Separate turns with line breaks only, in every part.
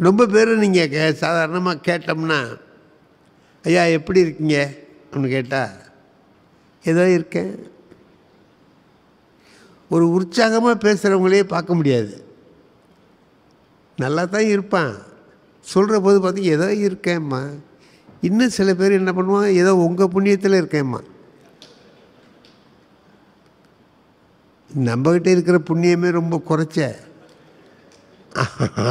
ரொம்ப பேர் நீங்கள் சாதாரணமாக கேட்டோம்னா, ஐயா எப்படி இருக்கீங்க அப்படின்னு கேட்டால், ஏதோ இருக்கேன். ஒரு உற்சாகமாக பேசுகிறவங்களே பார்க்க முடியாது. நல்லா தான் இருப்பான், சொல்கிற போது பார்த்தீங்க ஏதோ இருக்கேம்மா. இன்னும் சில பேர் என்ன பண்ணுவாங்க, ஏதோ உங்கள் புண்ணியத்தில் இருக்கேம்மா. நம்மகிட்ட இருக்கிற புண்ணியமே ரொம்ப குறைச்ச,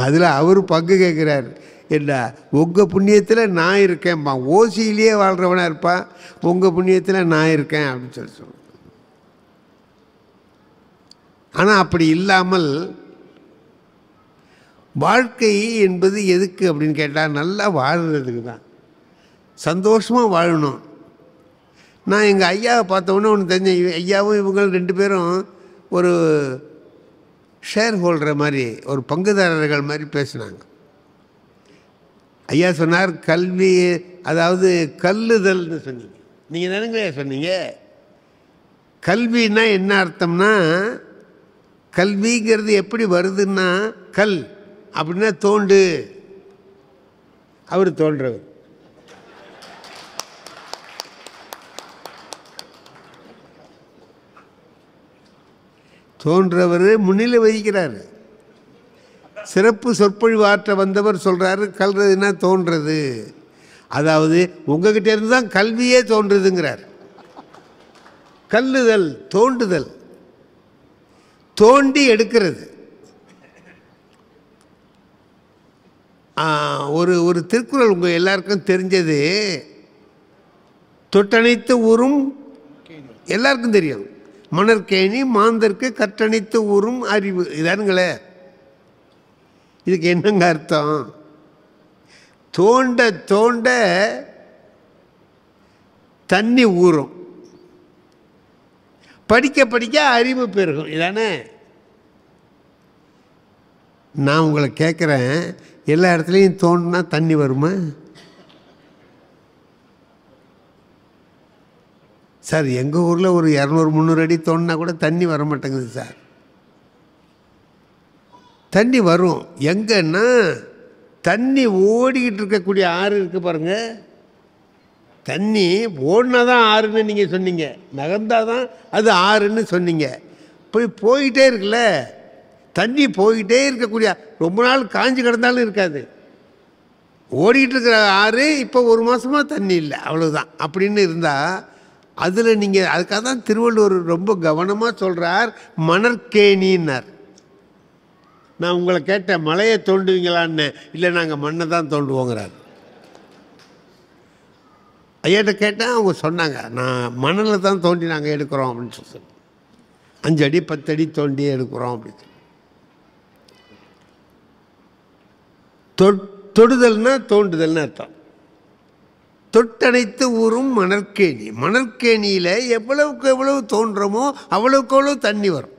அதில் அவர் பங்கு கேட்குறார். என்ன உங்கள் புண்ணியத்தில் நான் இருக்கேன்ப்பா, ஓசியிலேயே வாழ்கிறவனாக இருப்பான், உங்கள் புண்ணியத்தில் நான் இருக்கேன் அப்படின்னு சொல்லி சொல்லுவேன். ஆனால் அப்படி இல்லாமல் வாழ்க்கை என்பது எதுக்கு அப்படின்னு கேட்டால், நல்லா வாழ்கிறதுக்கு தான், சந்தோஷமாக வாழணும். நான் எங்கள் ஐயாவை பார்த்தோன்னே ஒன்று தெரிஞ்சேன். ஐயாவும் இவங்களும் 2 பேரும் ஒரு ஷேர் ஹோல்டர் மாதிரி, ஒரு பங்குதாரர்கள் மாதிரி பேசினாங்க. ஐயா சொன்னார், கல்வி அதாவது கல்லுதல்னு சொன்னீங்க. நீங்கள் தானுங்களே சொன்னீங்க. கல்வின்னா என்ன அர்த்தம்னா, கல்விங்கிறது எப்படி வருதுன்னா, கல் அப்படின்னா தோண்டு. அவர் தோன்றவர். தோன்றவர் முன்னிலை வகிக்கிறார். சிறப்பு சொற்பொழிவு ஆற்ற வந்தவர் சொல்கிறாரு, கல்றதுன்னா தோன்றது. அதாவது உங்ககிட்ட இருந்து தான் கல்வியே தோன்றுதுங்கிறார். கல்லுதல், தோண்டுதல், தோண்டி எடுக்கிறது. ஒரு திருக்குறள் உங்கள் எல்லாருக்கும் தெரிஞ்சது, தொட்டணைத்து ஊரும் எல்லாருக்கும் தெரியும். மணற்கேணி மாந்தர்க்கு கற்றணைத்து ஊரும் அறிவு. இதானுங்களே, இதுக்கு என்னங்க அர்த்தம்? தோண்ட தோண்ட தண்ணி ஊறும், படிக்க படிக்க அறிவு பெருகும். இதானே? நான் உங்களை கேட்குறேன், எல்லா இடத்துலையும் தோண்டினா தண்ணி வருமா சார்? எங்கள் ஊரில் ஒரு 200-300 அடி தோண்டினா கூட தண்ணி வர மாட்டேங்குது சார். தண்ணி வரும் எங்கன்னா, தண்ணி ஓடிக்கிட்டு இருக்கக்கூடிய ஆறு இருக்குது பாருங்க. தண்ணி ஓடினா தான் ஆறுன்னு நீங்கள் சொன்னீங்க, நகர்ந்தால் தான் அது ஆறுன்னு சொன்னீங்க. போயிட்டே இருக்குல்ல தண்ணி, போயிட்டே இருக்கக்கூடிய, ரொம்ப நாள் காஞ்சி கிடந்தாலும் இருக்காது. ஓடிக்கிட்டு இருக்கிற ஆறு இப்போ 1 மாதமாக தண்ணி இல்லை, அவ்வளோதான் அப்படின்னு இருந்தால், அதில் நீங்கள், அதுக்காக தான் திருவள்ளுவர் ரொம்ப கவனமாக சொல்கிறார், மணற்கேணின்னார். நான் உங்களை கேட்டேன், மலையை தோண்டுவீங்களான்னு. இல்லை, நாங்கள் மண்ணை தான் தோண்டுவோங்கிறார். ஐயாட்ட கேட்டேன், அவங்க சொன்னாங்க, நான் மணலில் தான் தோண்டி நாங்கள் எடுக்கிறோம் அப்படின்னு சொல்லி, 5 அடி 10 அடி தோண்டி எடுக்கிறோம் அப்படின்னு. தொடுதல்னா தோண்டுதல்னு அர்த்தம். தொட்டணைத்து ஊரும் மணற்கேணி. மணற்கேணியில் எவ்வளவுக்கு எவ்வளவு தோன்றமோ அவ்வளவுக்கு அவ்வளவு தண்ணி வரும்.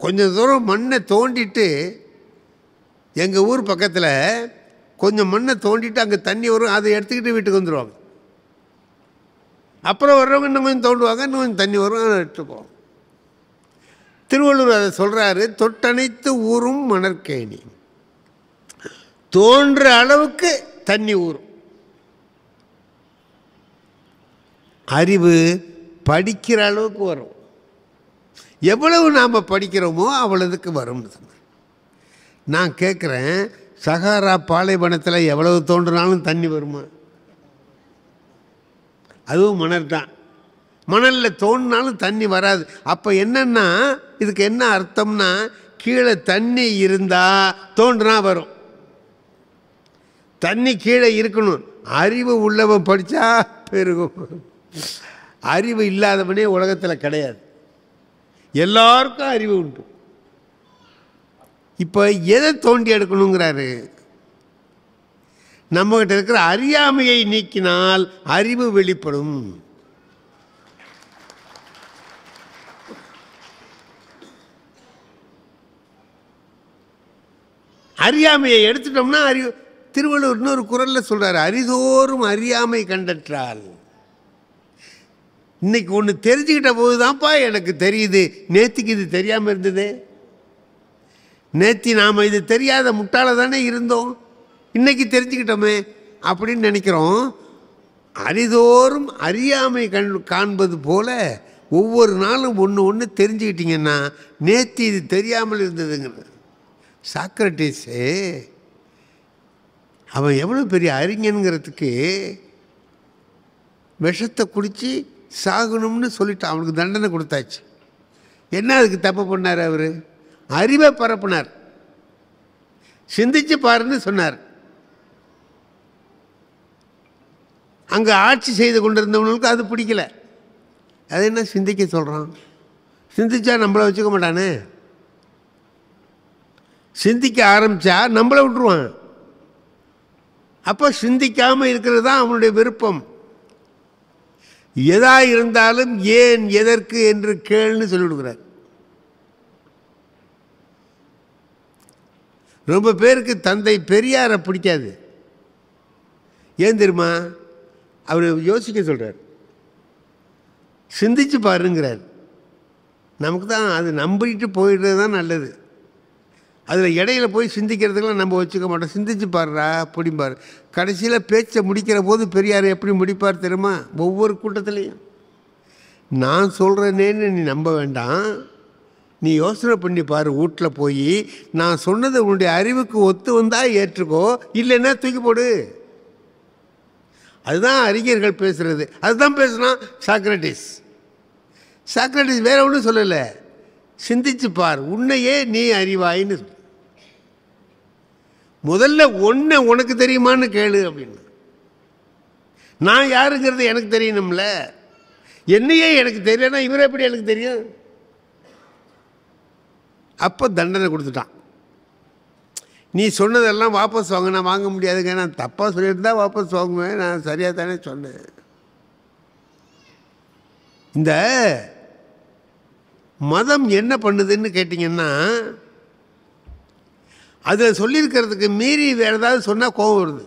கொஞ்சம் தூரம் மண்ணை தோண்டிட்டு, எங்கள் ஊர் பக்கத்தில் கொஞ்சம் மண்ணை தோண்டிட்டு அங்கே தண்ணி வரும், அதை எடுத்துக்கிட்டு வீட்டுக்கு வந்துடுவாங்க. அப்புறம் வர்றவங்க இன்னும் கொஞ்சம் தோண்டுவாங்க, இன்னும் கொஞ்சம் தண்ணி வரும், அதை எடுத்துக்குவோம். திருவள்ளுவர் அதை சொல்கிறாரு, தொட்டணைத்து ஊரும் மணற்கேணி. தோன்ற அளவுக்கு தண்ணி ஊறும். அறிவு படிக்கிற அளவுக்கு வரும். எவ்வளவு நாம் படிக்கிறோமோ அவ்வளவுக்கு வரும். நான் கேட்குறேன், சஹாரா பாலைவனத்தில் எவ்வளவு தோன்றினாலும் தண்ணி வருமா? அதுவும் மணல் தான். மணலில் தோண்டினாலும் தண்ணி வராது. அப்போ என்னன்னா, இதுக்கு என்ன அர்த்தம்னா, கீழே தண்ணி இருந்தால் தோன்றினா வரும். தண்ணி கீழே இருக்கணும். அறிவு உள்ளவன் படித்தா பெருகும். அறிவு இல்லாதவனே உலகத்தில் கிடையாது. எல்லாருக்கும் அறிவு உண்டு. இப்போ எதை தோண்டி எடுக்கணுங்கிறாரு? நம்மகிட்ட இருக்கிற அறியாமையை நீக்கினால் அறிவு வெளிப்படும். அறியாமையை எடுத்துட்டோம்னா அறிவு. திருவள்ளுவர் இன்னொரு குறளில் சொல்கிறார், அரிதோறும் அறியாமை கண்டற்றால். இன்னைக்கு ஒன்று தெரிஞ்சுக்கிட்ட போது தான்ப்பா எனக்கு தெரியுது, நேற்றுக்கு இது தெரியாமல் இருந்தது. நேத்தி நாம் இது தெரியாத முட்டாள தானே இருந்தோம், இன்னைக்கு தெரிஞ்சுக்கிட்டோமே அப்படின்னு நினைக்கிறோம். அரிதோறும் அறியாமை காண்பது போல ஒவ்வொரு நாளும் ஒன்று தெரிஞ்சுக்கிட்டிங்கன்னா நேத்தி இது தெரியாமல் இருந்ததுங்க. சாக்ரட்டிஸு அவன் எவ்வளோ பெரிய அறிஞனுங்கிறதுக்கு விஷத்தை குடித்து சாகணும்னு சொல்லிட்டு அவனுக்கு தண்டனை கொடுத்தாச்சு. என்ன அதுக்கு தப்பு பண்ணார்? அவர் அறிவை பரப்புனார், சிந்திச்சு பாருன்னு சொன்னார். அங்கே ஆட்சி செய்து கொண்டிருந்தவங்களுக்கு அது பிடிக்கல. அது என்ன சிந்திக்க சொல்கிறான்? சிந்திச்சா நம்மளை வச்சுக்க மாட்டானே, சிந்திக்க ஆரம்பித்தா நம்மளை விட்டுருவான். அப்போ சிந்திக்காமல் இருக்கிறது தான் அவனுடைய விருப்பம். எதா இருந்தாலும் ஏன் எதற்கு என்று கேள்னு சொல்லிவிடுகிறார். ரொம்ப பேருக்கு தந்தை பெரியாரை பிடிக்காது. ஏன் தெரியுமா? அவர் யோசிக்க சொல்கிறார், சிந்திச்சு பாருங்கிறார். நமக்கு தான் அது நம்பிட்டு போயிடுறது தான் நல்லது. அதில் இடையில போய் சிந்திக்கிறதுக்கெல்லாம் நம்ம வச்சுக்க மாட்டோம். சிந்திச்சு பாருறா பிடிப்பார். கடைசியில் பேச்சை முடிக்கிற போது பெரியார் எப்படி முடிப்பார் தெரியுமா? ஒவ்வொரு கூட்டத்துலேயும் நான் சொல்கிறேனேன்னு நீ நம்ப வேண்டாம், நீ யோசனை பண்ணி பாரு. வீட்டில் போய் நான் சொன்னது உன்னுடைய அறிவுக்கு ஒத்து வந்தால் ஏற்றுக்கோ, இல்லைன்னா தூக்கி போடு. அதுதான் அறிஞர்கள் பேசுகிறது. அதுதான் பேசுனான் சாக்ரட்டிஸ். சாக்ரட்டிஸ் வேற ஒன்றும் சொல்லலை, சிந்திச்சு பார், உன்னையே நீ அறிவாயின்னு. முதல்ல ஒன்றை உனக்கு தெரியுமான்னு கேளு அப்படின்னு. நான் யாருங்கிறது எனக்கு தெரியணும்ல, என்னையே எனக்கு தெரியலன்னா இவரை எப்படி எனக்கு தெரியும்? அப்போ தண்டனை கொடுத்துட்டான். நீ சொன்னதெல்லாம் வாபஸ் வாங்க. நான் வாங்க முடியாதுங்க, நான் தப்பாக சொல்லியிருந்தா வாபஸ் வாங்குவேன், நான் சரியாக தானே சொன்னேன். இந்த மதம் என்ன பண்ணுதுன்னு கேட்டிங்கன்னா, அதில் சொல்லியிருக்கிறதுக்கு மீறி வேறு ஏதாவது சொன்னால் கோபம் வருது.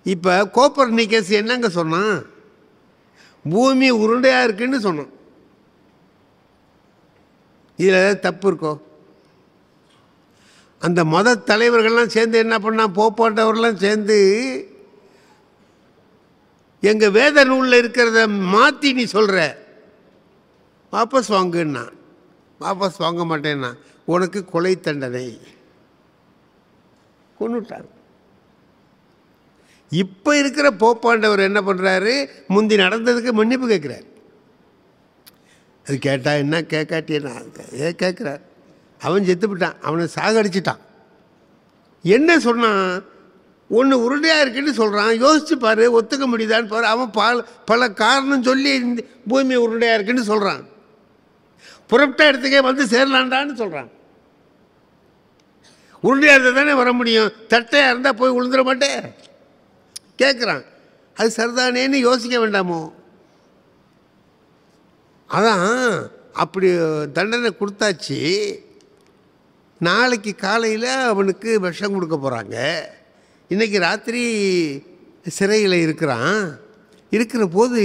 இப்போ கோப்பர்னிக்கஸ் என்னங்க சொன்னான்? பூமி உருண்டையாக இருக்குன்னு சொன்னான். இதில் ஏதாவது தப்பு இருக்கோ? அந்த மத தலைவர்கள்லாம் சேர்ந்து என்ன பண்ணால், போப்பாண்டவர்கள்லாம் சேர்ந்து எங்கள் வேத நூலில் இருக்கிறத மாற்றி நீ சொல்கிற, வாபஸ் வாங்குன்னா. வாபஸ் வாங்க மாட்டேன்னா உனக்கு கொலை தண்டனை. கொன்னுட்டார். இப்போ இருக்கிற போப்பாண்டவர் என்ன பண்ணுறாரு? முந்தி நடந்ததுக்கு மன்னிப்பு கேட்குறார். அது கேட்டால் என்ன, கேட்காட்டி என்ன, ஏ கேட்குறார். அவன் செத்துப்பிட்டான், அவனை சாகடிச்சிட்டான். என்ன சொன்னான்? ஒன்று உருண்டையாக இருக்குன்னு சொல்கிறான், யோசிச்சு பாரு, ஒத்துக்க முடியுதான்னு பாரு. அவன் பல காரணம் சொல்லி இந்த பூமி உருண்டையாக இருக்குன்னு சொல்கிறான். புறப்பட்ட இடத்துக்கே வந்து சேரலாண்டான்னு சொல்கிறான். உருண்டையாக இருந்தால் தானே வர முடியும், தட்டையாக இருந்தால் போய் விழுந்துட மாட்டேன் கேட்குறான். அது சரிதானேன்னு யோசிக்க வேண்டாமோ? அதான் அப்படி தண்டனை கொடுத்தாச்சு. நாளைக்கு காலையில் அவனுக்கு விஷம் கொடுக்க போகிறாங்க. இன்றைக்கி ராத்திரி சிறையில் இருக்கிறான். இருக்கிற போது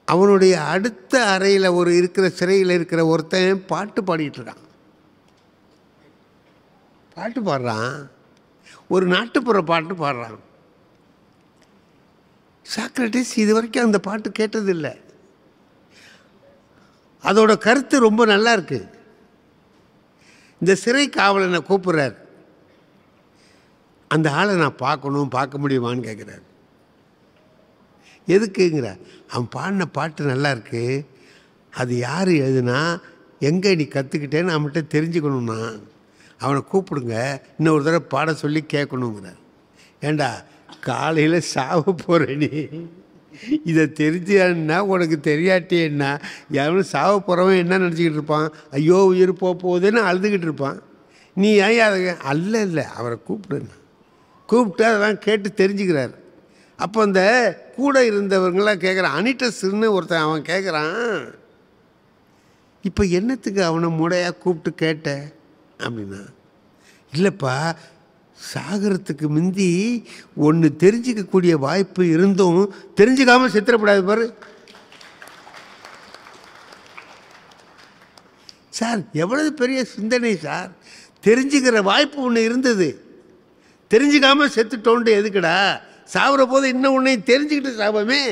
அவனுடைய அடுத்த அறையில் இருக்கிற சிறையில் இருக்கிற ஒருத்தன் பாட்டு பாடிட்டு இருக்கான். பாட்டு பாடுறான், ஒரு நாட்டுப்புற பாட்டு பாடுறான். சாக்ரட்டிஸ் இது வரைக்கும் அந்த பாட்டு கேட்டதில்லை. அதோட கருத்து ரொம்ப நல்லா இருக்கு. இந்த சிறை காவலனை கூப்பிட்றார். அந்த ஆளை நான் பார்க்க முடியுமான்னு கேட்குறாரு. எதுக்குங்கிற, அவன் பாடின பாட்டு நல்லா இருக்கு, அது யார் எழுதுனா, எங்கே நீ கற்றுக்கிட்டேன்னு அவன்கிட்ட தெரிஞ்சுக்கணும்னா அவனை கூப்பிடுங்க, இன்னொரு தடவை பாட சொல்லி கேட்கணுங்கிறார். ஏண்டா காலையில் சாவ போகிற நீ இதை தெரிஞ்சுன்னா உனக்கு தெரியாட்டேன்னா எவனும் சாவ போகிறவன் என்ன நினச்சிக்கிட்டு இருப்பான்? ஐயோ உயிர் போகுதுன்னு அழுதுகிட்டு இருப்பான். நீ ஏன் அதை இல்லை அவரை கூப்பிட்டு அதெல்லாம் கேட்டு தெரிஞ்சுக்கிறார். அப்போ அந்த கூட இருந்தவங்களாம் கேட்குறான். அனிட்டஸ்ன்னு ஒருத்தன் அவன் கேட்குறான், இப்போ என்னத்துக்கு அவனை முறையாக கூப்பிட்டு கேட்ட அப்படின்னா, இல்லைப்பா சாகரத்துக்கு முந்தி ஒன்று தெரிஞ்சிக்கக்கூடிய வாய்ப்பு இருந்தும் தெரிஞ்சுக்காமல் செத்துறப்படாது பாரு. சார் எவ்வளவு பெரிய சிந்தனை சார். தெரிஞ்சுக்கிற வாய்ப்பு ஒன்று இருந்தது, தெரிஞ்சுக்காமல் செத்துட்டோன்ட்டு எதுக்குடா? சாப்பிட்ற போது இன்னும் ஒன்றையும் தெரிஞ்சுக்கிட்டு சாபமே.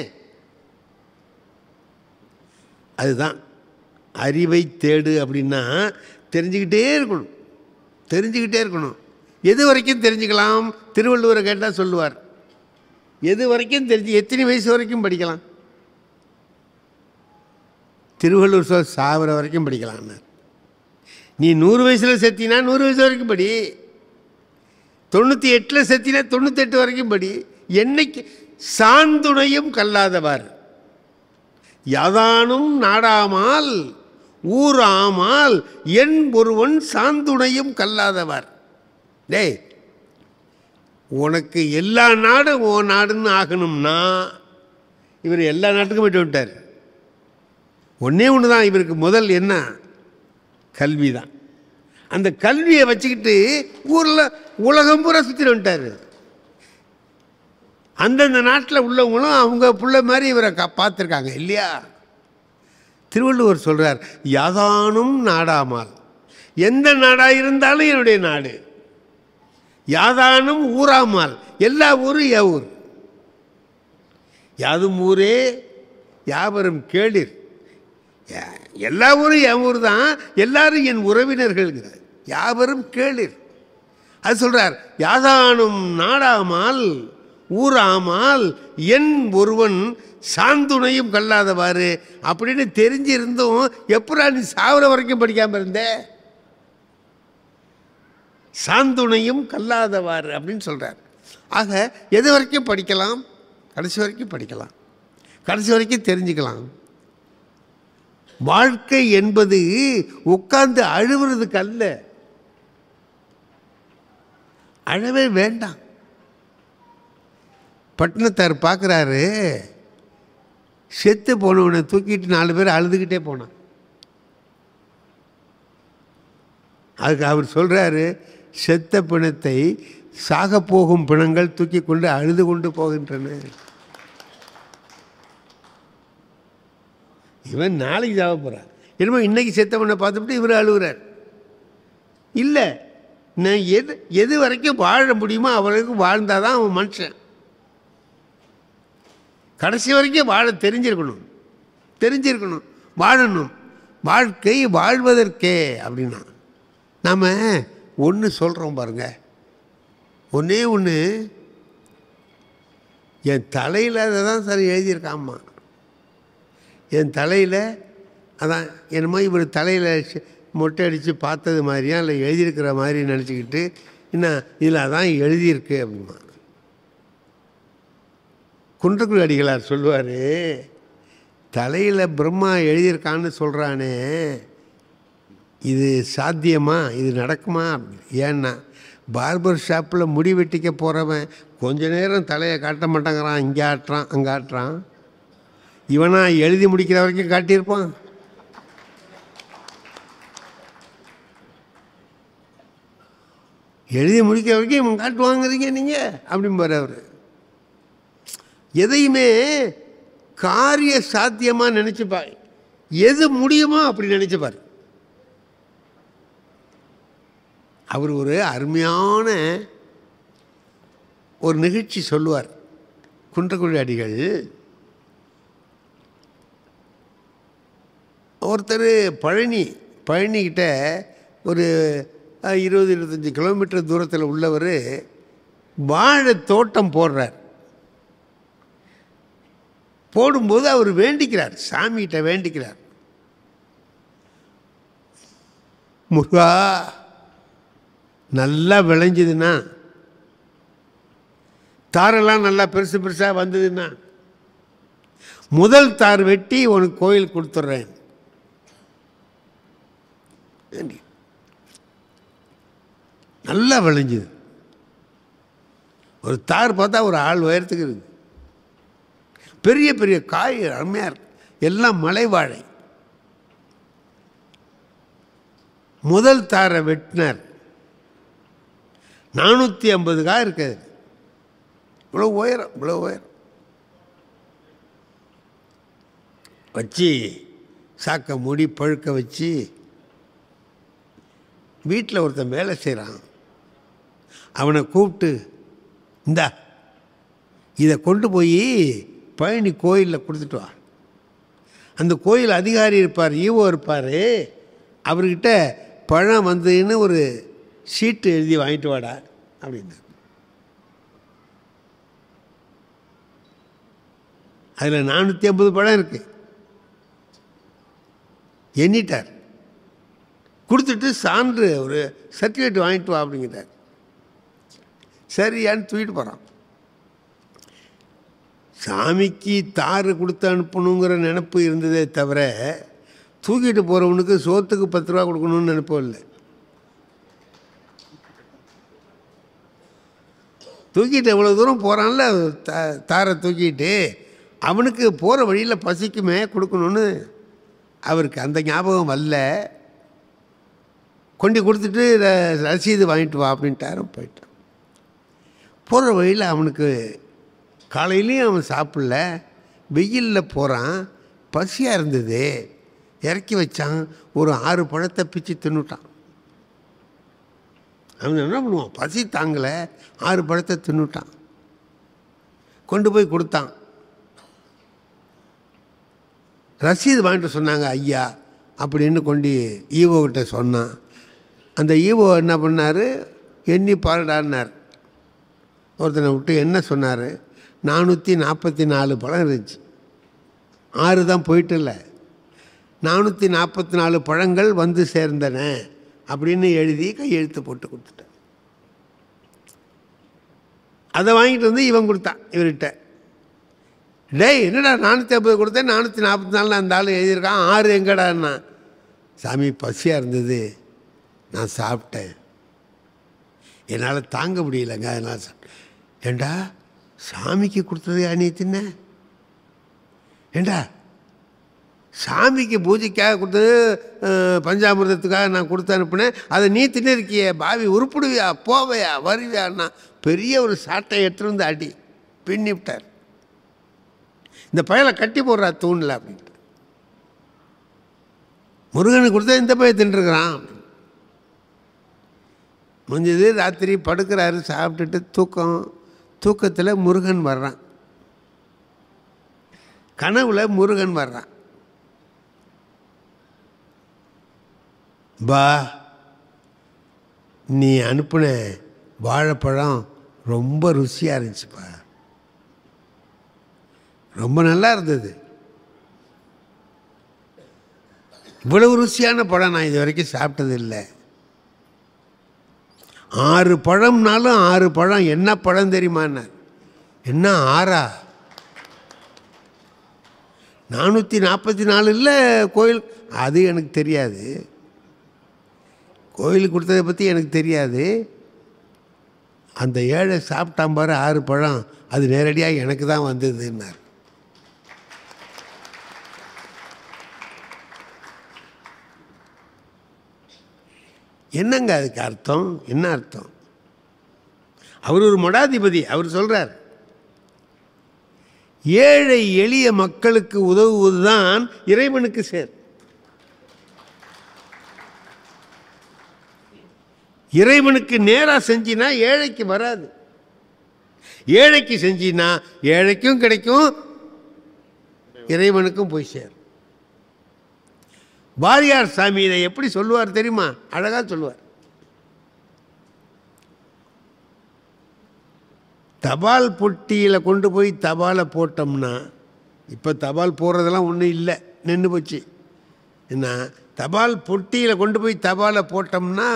அதுதான் அறிவை தேடு அப்படின்னா தெரிஞ்சுக்கிட்டே இருக்கணும், தெரிஞ்சுக்கிட்டே இருக்கணும். எது வரைக்கும் தெரிஞ்சுக்கலாம்? திருவள்ளுவரை கேட்டால் சொல்லுவார், எது வரைக்கும் தெரிஞ்சு எத்தனை வயசு வரைக்கும் படிக்கலாம்? திருவள்ளுவர் சொல் சாவர வரைக்கும் படிக்கலான்னு. நீ 100 வயசில் செத்தினா 100 வயசு வரைக்கும் படி, 98 செத்தினா 98 வரைக்கும் படி. என்னைக்கு சாந்துணையும் கல்லாதவார் யாதானும் நாடாமால் ஊராமால் என் ஒருவன் சாந்துணையும் கல்லாதவார். டேய், உனக்கு எல்லா நாடும் ஓ நாடுன்னு ஆகணும்னா இவர் எல்லா நாட்டுக்கும் போய்ட்டு விட்டார். ஒன்றே ஒன்று தான் இவருக்கு முதல் என்ன? கல்வி தான். அந்த கல்வியை வச்சுக்கிட்டு ஊரில் உலகம் பூரா சுற்றிட்டு வந்துட்டார். அந்தந்த நாட்டில் உள்ளவங்களும் அவங்க பிள்ளை மாதிரி இவரை பார்த்துருக்காங்க இல்லையா? திருவள்ளுவர் சொல்கிறார், யாதானும் நாடாமால், எந்த நாடாக இருந்தாலும் என்னுடைய நாடு. யாதானும் ஊராமால், எல்லா ஊரும் என் ஊர். யாதும் ஊரே யாவரும் கேளிர், எல்லா ஊரும் என் ஊர் தான், எல்லாரும் என் உறவினர்கள். யாவரும் கேளிர். அது சொல்கிறார், யாதானும் நாடாமால் ஊராமால் என் ஒருவன் சாந்துணையும் கல்லாதவாறு. அப்படின்னு தெரிஞ்சிருந்தும் எப்படா நீ சாவர வரைக்கும் படிக்காமல் இருந்த? சாந்துணையும் கல்லாதவாறு அப்படின்னு சொல்கிறார். ஆக எது வரைக்கும் படிக்கலாம்? கடைசி வரைக்கும் படிக்கலாம், கடைசி வரைக்கும் தெரிஞ்சுக்கலாம். வாழ்க்கை என்பது உட்கார்ந்து அழுவுறதுக்கு அல்ல. அழவே வேண்டாம். பட்டினத்தார் பார்க்குறாரு, செத்து போனவனை தூக்கிட்டு 4 பேர் அழுதுகிட்டே போனான். அதுக்கு அவர் சொல்கிறாரு, செத்த பிணத்தை சாக போகும் பிணங்கள் தூக்கி கொண்டு அழுது கொண்டு போகின்றன. இவன் நாளைக்கு சாக போகிறான், என்னமோ இன்னைக்கு செத்தவனை பார்த்துட்டு இவர் அழுகுறார். இல்லை, நான் எது வரைக்கும் வாழ முடியுமோ அவருக்கு வாழ்ந்தால் தான் அவன் மனுஷன். கடைசி வரைக்கும் வாழ தெரிஞ்சிருக்கணும், வாழணும். வாழ்க்கை வாழ்வதற்கே அப்படின்னா நாம் ஒன்று சொல்கிறோம் பாருங்க. ஒன்றே ஒன்று, என் தலையில் அதை தான் சார் எழுதியிருக்காம்மா. என் தலையில் அதான் என்னமோ இவர் தலையில் மொட்டை அடித்து பார்த்தது மாதிரியா இல்லை எழுதியிருக்கிற மாதிரி நினச்சிக்கிட்டு என்ன இதில் அதான் எழுதியிருக்கு அப்படிமா. குன்றக்குடி அடிகளார் சொல்லுவார், தலையில் பிரம்மா எழுதியிருக்கான்னு சொல்கிறானே, இது சாத்தியமா, இது நடக்குமா? ஏன்னா பார்பர் ஷாப்பில் முடி வெட்டிக்க போகிறவன் கொஞ்ச நேரம் தலையை காட்ட மாட்டேங்கிறான், இங்கே ஆட்டுறான் அங்கே ஆட்டுறான். இவனா எழுதி முடிக்கிற வரைக்கும் காட்டியிருப்பான். எழுதி முடிக்கிற வரைக்கும் இவன் காட்டுவாங்கிறீங்க நீங்கள் அப்படிம்பார் அவர். எதையுமே காரிய சாத்தியமாக நினச்சிப்பார், எது முடியுமோ அப்படி நினச்சிப்பார். அவர் ஒரு அருமையான ஒரு நிகழ்ச்சி சொல்லுவார். குன்றக்குடி அடிகள் ஒருத்தர் பழனிக்கிட்ட ஒரு 20-25 கிலோமீட்டர் தூரத்தில் உள்ளவர் வாழை தோட்டம் போடுறார். போடும்போது அவர் வேண்டிக்கிறார், சாமிகிட்ட வேண்டிக்கிறார், முருகா நல்லா விளைஞ்சதுன்னா, தாரெல்லாம் நல்லா பெருசு பெருசாக வந்ததுன்னா முதல் தார் வெட்டி உனக்கு கோயில் கொடுத்துட்றேன். நல்லா விளைஞ்சுது. ஒரு தார் பார்த்தா ஒரு ஆள் உயரத்துக்கு இருக்குது, பெரிய பெரிய காய் அருமையாக இருக்கு, எல்லாம் மலை வாழை. முதல் தாரை வெட்டினார், 450 காய் இருக்குது, இவ்வளோ உயரம், இவ்வளோ உயரம் வச்சு சாக்க மூடி பழுக்க வச்சு வீட்டில் ஒருத்தன் வேலை செய்கிறான். அவனை கூப்பிட்டு, இந்தா இதை கொண்டு போய் பழனி கோயிலில் கொடுத்துட்டு வா. அந்த கோயில் அதிகாரி இருப்பார், ஈவோ இருப்பார், அவர்கிட்ட பழம் வந்துன்னு ஒரு சீட்டு எழுதி வாங்கிட்டு வாடா அப்படின்னு. அதில் 450 பழம் இருக்குது. எண்ணிட்டார். கொடுத்துட்டு சான்று ஒரு சர்டிஃபிகேட் வாங்கிட்டு வா அப்படிங்கிறார். சரியான்னு தூக்கிட்டு போகிறான். சாமிக்கு தாறு கொடுத்து அனுப்பணுங்கிற நினப்பு இருந்ததே தவிர தூக்கிட்டு போகிறவனுக்கு சோத்துக்கு 10 ரூபா கொடுக்கணும்னு நினைப்போம் இல்லை. தூக்கிட்டு எவ்வளோ தூரம் போகிறான்ல தாரை தூக்கிட்டு, அவனுக்கு போகிற வழியில் பசிக்குமே கொடுக்கணும்னு அவருக்கு அந்த ஞாபகம் வரல. கொண்டு கொடுத்துட்டு ரசீது வாங்கிட்டு வா அப்படின்ட்டாரும் போயிட்டான். போகிற வழியில் அவனுக்கு காலையிலையும் அவன் சாப்பிடல, வெயிலில் போகிறான், பசியாக இருந்தது, இறக்கி வச்சான், ஒரு 6 பழத்தை பிச்சு தின்னுட்டான். அவன் என்ன பண்ணுவான், பசி தாங்கலை, 6 பழத்தை தின்னுட்டான். கொண்டு போய் கொடுத்தான். ரசீது வாங்கிட்டு சொன்னாங்க ஐயா அப்படின்னு கொண்டு ஈவோக்கிட்ட சொன்னான். அந்த ஈவோ என்ன பண்ணார், எண்ணி பாருடான்னார். ஒருத்தனை விட்டு என்ன சொன்னார், 444 பழம் இருந்துச்சு, 6 தான் போயிட்டு இல்லை, 444 பழங்கள் வந்து சேர்ந்தன அப்படின்னு எழுதி கையெழுத்து போட்டு கொடுத்துட்டேன். அதை வாங்கிட்டு வந்து இவன் கொடுத்தான் இவர்கிட்ட. டேய் என்னடா 450 கொடுத்தேன், 444 அந்த ஆள் எழுதியிருக்கான், 6 எங்கடான்னா. சாமி பசியாக இருந்தது, நான் சாப்பிட்டேன், என்னால் தாங்க முடியலைங்க, அதனால் ஏண்டா சாமிக்கு கொடுத்தது நீ தின்ன? ஏண்டா சாமிக்கு பூஜைக்காக கொடுத்தது பஞ்சாமிர்தத்துக்காக நான் கொடுத்து அனுப்புனேன், அதை நீ தின்னிருக்கிய பாவி, உருப்பிடுவியா, போவையா, வருவியான்னா பெரிய ஒரு சாட்டை எடுத்துட்டு வந்து அடி பின்னி விட்டார். இந்த பயலை கட்டி போடுறா தூணில் அப்படின்ட்டு. முருகனுக்கு கொடுத்தா இந்த பையன் தின்றுருக்கிறான். முடிஞ்சது ராத்திரி படுக்கிறாரு, சாப்பிட்டுட்டு தூக்கத்தில் முருகன் வர்றான், கனவுல முருகன் வர்றான். பா நீ அனுப்புன வாழைப்பழம் ரொம்ப ருசியாக இருந்துச்சுப்பா, ரொம்ப நல்லா இருந்தது, இவ்வளவு ருசியான பழம் நான் இது வரைக்கும் சாப்பிட்டது இல்லை. 6 பழம்னாலும் 6 பழம், என்ன பழம் தெரியுமான்னார். என்ன 6ஆ? 444 இல்லை கோயில், அது எனக்கு தெரியாது, கோயிலுக்கு கொடுத்ததை பற்றி எனக்கு தெரியாது. அந்த ஏழை சாப்பிட்டான் பாரு 6 பழம், அது நேரடியாக எனக்கு தான் வந்ததுன்னார். என்னங்க அதுக்கு அர்த்தம்? என்ன அர்த்தம்? அவர் ஒரு மடாதிபதி, அவர் சொல்றார், ஏழை எளிய மக்களுக்கு உதவுவதுதான் இறைவனுக்கு சேர். இறைவனுக்கு நேரா செஞ்சினா ஏழைக்கு வராது, ஏழைக்கு செஞ்சினா ஏழைக்கும் கிடைக்கும், இறைவனுக்கும் போய் சேர். வாரியார் சாமி இதை எப்படி சொல்லுவார் தெரியுமா? அழகா சொல்லுவார். தபால் பொட்டியில் கொண்டு போய் தபாலை போட்டோம்னா, இப்போ தபால் போடுறதெல்லாம் ஒன்றும் இல்லை, நின்று போச்சு. என்ன, தபால் பொட்டியில் கொண்டு போய் தபாலை போட்டோம்னா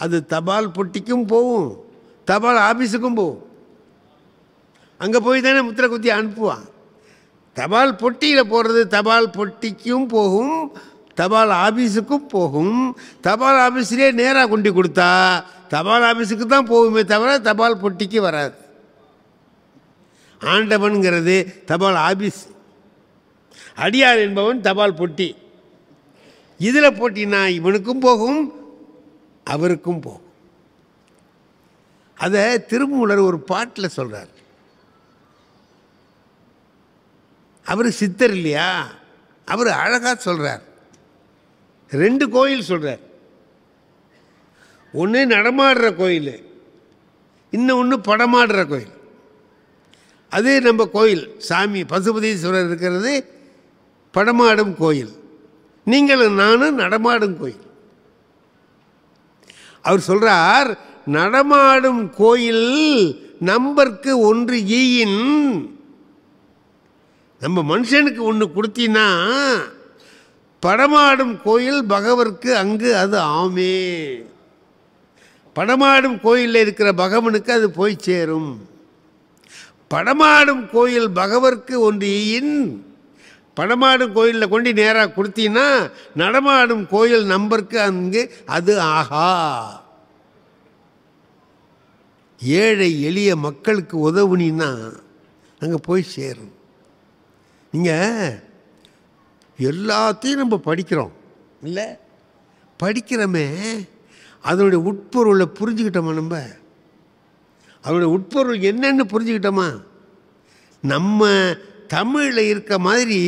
அது தபால் பொட்டிக்கும் போகும், தபால் ஆஃபீஸுக்கும் போகும். அங்கே போய் தானே முத்திரை குத்தி அனுப்புவான். தபால் பொட்டியில் போடுறது தபால் பொட்டிக்கும் போகும், தபால் ஆஃபீஸுக்கும் போகும். தபால் ஆஃபீஸ்லேயே நேராக கொண்டு கொடுத்தா தபால் ஆஃபீஸுக்கு தான் போகுமே தவிர தபால் பொட்டிக்கு வராது. ஆண்டவன்கிறது தபால் ஆஃபீஸ், அடியார் என்பவன் தபால் பொட்டி. இதில் போட்டினா இவனுக்கும் போகும், அவருக்கும் போகும். அதை திருமூலர் ஒரு பாட்டில் சொல்கிறார். அவர் சித்தர் இல்லையா, அவர் அழகாக சொல்கிறார். 2 கோயில் சொல்கிறார். ஒன்று நடமாடுற கோயில், இன்னும் ஒன்று படமாடுற கோயில். அது நம்ம கோயில் சாமி பசுபதீஸ்வரர் இருக்கிறது படமாடும் கோயில். நீங்களும் நானும் நடமாடும் கோயில். அவர் சொல்றார், நடமாடும் கோயில் நம்பருக்கு ஒன்று ஈயின். நம்ம மனுஷனுக்கு ஒன்று கொடுத்தீங்கன்னா படமாடும் கோயில் பகவருக்கு அங்கு அது ஆமே. படமாடும் கோயிலில் இருக்கிற பகவனுக்கு அது போய் சேரும். படமாடும் கோயில் பகவருக்கு ஒன்று ஈயின். படமாடும் கோயிலில் கொண்டு நேராக கொடுத்தீங்கன்னா நடமாடும் கோயில் நம்பருக்கு அங்கு அது ஆகா. ஏழை எளிய மக்களுக்கு உதவுனா அங்கே போய் சேரும். நீங்கள் எல்லாத்தையும் நம்ம படிக்கிறோம் இல்லை, படிக்கிறோமே அதனுடைய உட்பொருளை புரிஞ்சுக்கிட்டோமா? நம்ம அதனுடைய உட்பொருள் என்னன்னு புரிஞ்சுக்கிட்டோமா? நம்ம தமிழில் இருக்க மாதிரி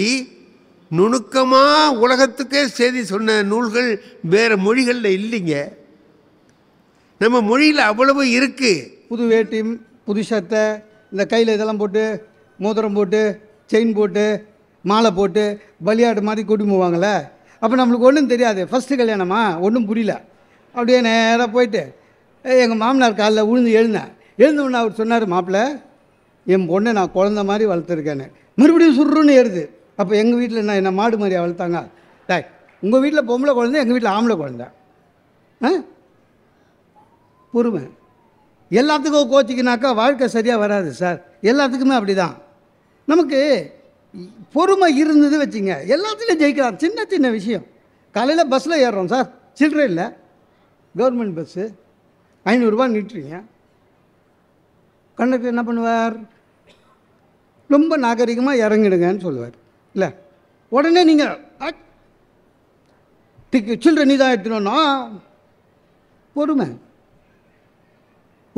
நுணுக்கமாக உலகத்துக்கே செய்தி சொன்ன நூல்கள் வேறு மொழிகளில் இல்லைங்க. நம்ம மொழியில் அவ்வளவு இருக்குது.
புது வேட்டி, புது சட்டை, இந்த கையில் இதெல்லாம் போட்டு மோதிரம் போட்டு செயின் போட்டு மாலை போட்டு பலியாடு மாதிரி கூட்டி போவாங்கள்ல. அப்போ நம்மளுக்கு ஒன்றும் தெரியாது. ஃபஸ்ட்டு கல்யாணமா ஒன்றும் புரியல. அப்படியே நேராக போயிட்டு எங்கள் மாமனார் காலில் எழுந்தவுடனே அவர் சொன்னார், மாப்பிள்ளை என் பொண்ணை நான் குழந்த மாதிரி வளர்த்துருக்கேன்னு. மறுபடியும் சுருன்னு ஏறுது. அப்போ எங்கள் வீட்டில் என்ன மாடு மாதிரியா வளர்த்தாங்க? டாய், உங்கள் வீட்டில் பொம்பளை குழந்தை, எங்கள் வீட்டில் ஆம்பளை குழந்தை. பொறுமை. எல்லாத்துக்கும் கோச்சிக்கினாக்கா வாழ்க்கை சரியாக வராது சார். எல்லாத்துக்குமே அப்படி தான். நமக்கு பொறுமை இருந்தது வச்சுங்க, எல்லாத்துலேயும் ஜெயிக்கலாம். சின்ன சின்ன விஷயம். காலையில் பஸ்ஸில் ஏறுறோம் சார், சில்லறை இல்லை. கவர்மெண்ட் பஸ்ஸு 500 ரூபா நீட்டுறீங்க. கண்டக்டர் என்ன பண்ணுவார்? ரொம்ப நாகரிகமாக இறங்கிடுங்கன்னு சொல்லுவார் இல்லை. உடனே நீங்கள் சில்லறை நீ தான் எடுத்துனோன்னா பொறுமை.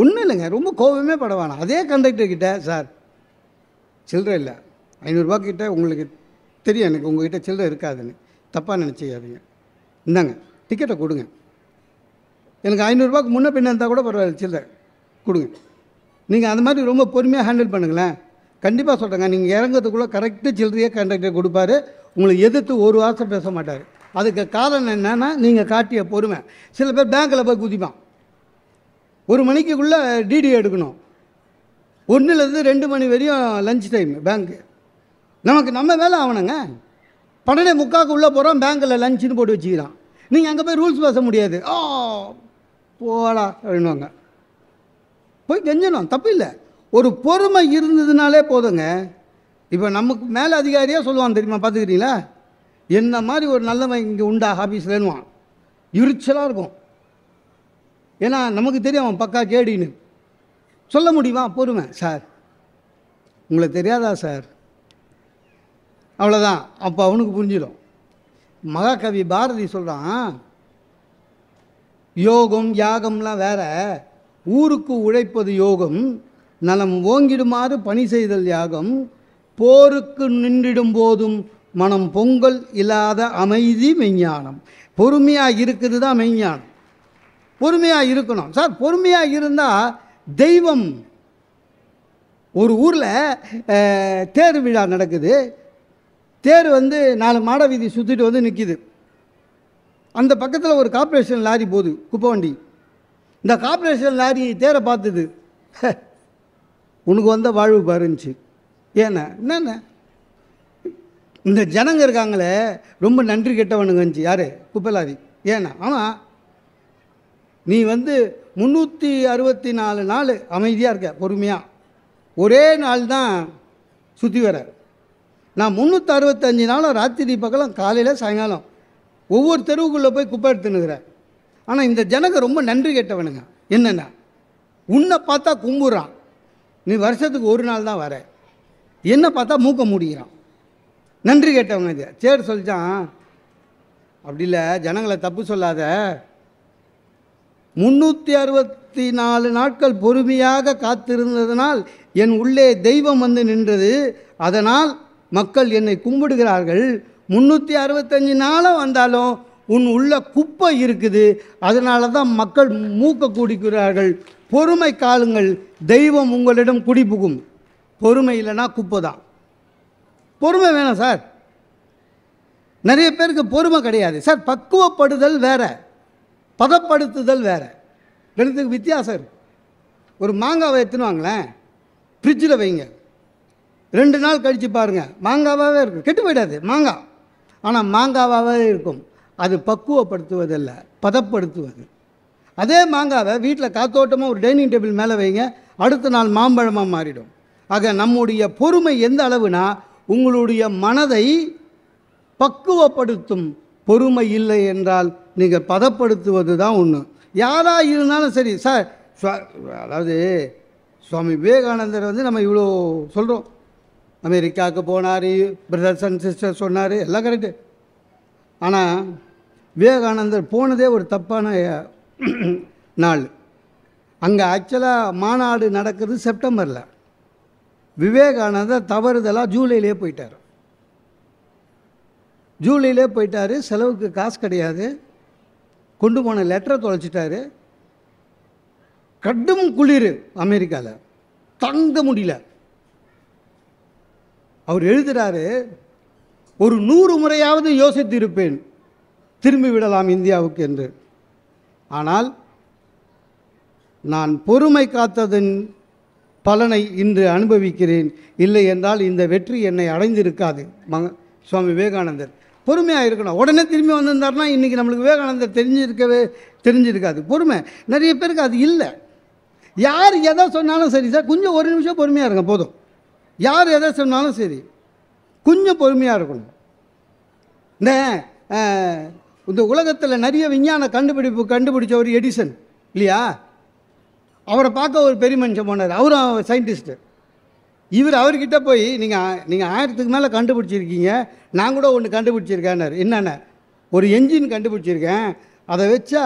ஒன்றும் இல்லைங்க, ரொம்ப கோபமே பட வேணாம். அதே கண்டக்டர்கிட்ட, சார் சில்லறை இல்லை, 500 ரூபா கிட்ட உங்களுக்கு தெரியும், எனக்கு உங்கள்கிட்ட சில்லறை இருக்காதுன்னு தப்பாக நினச்சிக்காதீங்க. இந்தாங்க டிக்கெட்டை கொடுங்க. எனக்கு 500 ரூபாய்க்கு முன்ன பின்ன இருந்தால் கூட பரவாயில்ல, சில்லறை கொடுங்க. நீங்கள் அந்த மாதிரி ரொம்ப பொறுமையாக ஹேண்டில் பண்ணுங்களேன். கண்டிப்பாக சொல்கிறேங்க, நீங்கள் இறங்கிறதுக்குள்ளே கரெக்டாக சில்லறையே கண்டக்டர் கொடுப்பாரு. உங்களை எதிர்த்து ஒரு வார்த்தை பேச மாட்டார். அதுக்கு காரணம் என்னென்னா நீங்கள் காட்டிய பொறுமை. சில பேர் பேங்க்கில் போய் குதிப்பான். 1 மணிக்குள்ளே டிடி எடுக்கணும். 1லேருந்து 2 மணி வரையும் லஞ்ச் டைம் பேங்க்கு. நம்ம வேலை ஆகணுங்க. 12:45 உள்ளே போகிறோம், பேங்க்கில் லஞ்சுன்னு போட்டு வச்சுக்கிறான். நீங்கள் அங்கே போய் ரூல்ஸ் பேச முடியாது. போடா அப்படின்வாங்க. போய் கெஞ்சணும், தப்பு இல்லை. ஒரு பொறுமை இருந்ததுனாலே போதுங்க. இப்போ நமக்கு மேலே அதிகாரியாக சொல்லுவான் தெரியுமா, பார்த்துக்கிட்டீங்களா? என்ன மாதிரி ஒரு நல்லவன் இங்கே உண்டா ஆஃபீஸ்லன்னுவான். இருச்சலாக இருக்கும். ஏன்னா நமக்கு தெரியும் அவன் பக்கா கேடின்னு. சொல்ல முடியுமா? பொறுமை. சார் உங்களுக்கு தெரியாதா சார்? அவ்வளோதான். அப்போ அவனுக்கு புரிஞ்சிடும். மகாகவி பாரதி சொல்கிறான், யோகம் யாகம்லாம் வேற, ஊருக்கு உழைப்பது யோகம், நலம் ஓங்கிடுமாறு பணி செய்தல் யாகம், போருக்கு நின்றிடும் போதும் மனம் பொங்கல் இல்லாத அமைதி மெய்ஞானம். பொறுமையாக இருக்குது தான் மெய்ஞானம். பொறுமையாக இருக்கணும் சார். பொறுமையாக இருந்தால் தெய்வம். ஒரு ஊரில் தேர் விழா நடக்குது. தேர் 4 மாட வீதி சுற்றிட்டு வந்து நிற்கிது. அந்த பக்கத்தில் ஒரு கார்ப்பரேஷன் லாரி போகுது, குப்பை வண்டி. இந்த கார்ப்பரேஷன் லாரி தேரை பார்த்துது. உனக்கு வந்த வாழ்வு பாருந்துச்சு. என்னென்ன இந்த ஜனங்க இருக்காங்களே ரொம்ப நன்றி கெட்டவனுங்கச்சு. யார்? குப்பை லாரி. ஆமாம், நீ 364 நாள் அமைதியாக இருக்க, பொறுமையாக. ஒரே நாள் தான் சுற்றி வர. நான் 365 நாளும் ராத்திரி பக்கம் காலையில் சாயங்காலம் ஒவ்வொரு தெருவுக்குள்ளே போய் குப்பை எடுத்துனுக்கிறேன். ஆனால் இந்த ஜனங்க ரொம்ப நன்றி கேட்டவனுங்க. என்னென்னா, உன்னை பார்த்தா கும்புறான், நீ வருஷத்துக்கு 1 நாள் தான் வர. என்ன பார்த்தா மூக்க முடிகிறான். நன்றி கேட்டவங்க இது. சரி சொல்லிச்சான், அப்படி இல்லை, ஜனங்களை தப்பு சொல்லாத. 364 நாட்கள் பொறுமையாக காத்திருந்ததனால் என் உள்ளே தெய்வம் நின்றது. அதனால் மக்கள் என்னை கும்பிடுகிறார்கள். 365 நாளும் வந்தாலும் உன் உள்ள குப்பை இருக்குது, அதனால தான் மக்கள் மூக்க குடிக்கிறார்கள். பொறுமை காலுங்கள், தெய்வம் உங்களிடம் குடிபுகும். பொறுமை இல்லைன்னா குப்பை தான். பொறுமை வேணும் சார். நிறைய பேருக்கு பொறுமை கிடையாது சார். பக்குவப்படுதல் வேற, பதப்படுத்துதல் வேற, ரெண்டுத்துக்கு வித்தியாசம் இருக்குது. ஒரு மாங்காவை எடுத்துன்னு வாங்களேன், ஃப்ரிட்ஜில் வைங்க, 2 நாள் கழித்து பாருங்கள், மாங்காவாகவே இருக்கும். கெட்டு போயிடாது மாங்காய், ஆனால் மாங்காவாகவே இருக்கும். அது பக்குவப்படுத்துவதல்ல, பதப்படுத்துவது. அதே மாங்காவை வீட்டில் காத்தோட்டமாக ஒரு டைனிங் டேபிள் மேலே வைங்க, அடுத்த நாள் மாம்பழமாக மாறிடும். ஆக நம்முடைய பொறுமை எந்த அளவுனா உங்களுடைய மனதை பக்குவப்படுத்தும். பொறுமை இல்லை என்றால் நீங்கள் பதப்படுத்துவது தான் ஒன்று. யாராக இருந்தாலும் சரி சார். அதாவது சுவாமி விவேகானந்தர் நம்ம இவ்வளோ சொல்கிறோம். அமெரிக்காவுக்கு போனார், பிரதர்ஸ் அண்ட் சிஸ்டர் சொன்னார், எல்லாம் கரெக்டு. ஆனால் விவேகானந்தர் போனதே ஒரு தப்பான நாள். அங்கே ஆக்சுவலாக மாநாடு நடக்கிறது செப்டம்பரில். விவேகானந்தர் தவறுதலாக ஜூலையிலே போயிட்டார். ஜூலையிலே போயிட்டார். செலவுக்கு காசு கிடையாது. கொண்டு போன லெட்டரை தொலைச்சிட்டாரு. கடும் குளிர் அமெரிக்காவில், தங்க முடியல. அவர் எழுதுகிறாரு, ஒரு 100 முறையாவது யோசித்து இருப்பேன் திரும்பி விடலாம் இந்தியாவுக்கு என்று. ஆனால் நான் பொறுமை காத்ததன் பலனை இன்று அனுபவிக்கிறேன். இல்லை என்றால் இந்த வெற்றி என்னை அடைந்திருக்காது. சுவாமி விவேகானந்தர் பொறுமையாக இருக்கணும். உடனே திரும்பி வந்திருந்தார்னா இன்றைக்கி நம்மளுக்கு விவேகானந்தர் தெரிஞ்சிருக்காது. பொறுமை நிறைய பேருக்கு அது இல்லை. யார் எதை சொன்னாலும் சரி சார், கொஞ்சம் 1 நிமிஷம் பொறுமையாக இருங்க போதும். யார் எதை சொன்னாலும் சரி கொஞ்சம் பொறுமையாக இருக்கணும். இந்த உலகத்தில் நிறைய விஞ்ஞான கண்டுபிடிச்சவர் எடிசன் இல்லையா? அவரை பார்க்க ஒரு பெரிய மனுஷன் போனார். அவரும் சயின்டிஸ்ட்டு. அவர்கிட்ட போய் நீங்கள் 1000க்கு மேலே கண்டுபிடிச்சிருக்கீங்க, நான் கூட ஒன்று கண்டுபிடிச்சிருக்கேன்னார். என்னென்ன? ஒரு என்ஜின் கண்டுபிடிச்சிருக்கேன், அதை வச்சா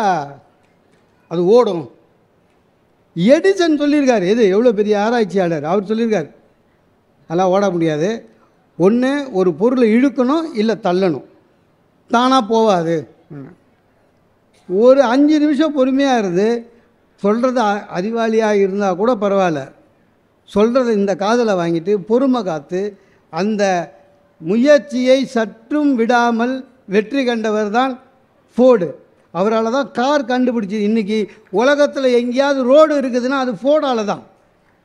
அது ஓடும். எடிசன் சொல்லியிருக்காரு. எது எவ்வளோ பெரிய ஆராய்ச்சியாளர், அவர் சொல்லியிருக்காரு அதெல்லாம் ஓட முடியாது. ஒன்று ஒரு பொருளை இழுக்கணும், இல்லை தள்ளணும், தானாக போகாது. ஒரு 5 நிமிஷம் பொறுமையாக இருந்து சொல்கிறது அறிவாளியாக இருந்தால் கூட பரவாயில்ல, சொல்கிறத இந்த காதில் வாங்கிட்டு பொறுமை காத்து அந்த முயற்சியை சற்றும் விடாமல் வெற்றி கண்டவர் தான் ஃபோர்டு. அவரால் தான் கார் கண்டுபிடிச்சி. இன்றைக்கி உலகத்தில் எங்கேயாவது ரோடு இருக்குதுன்னா அது ஃபோர்டால் தான்.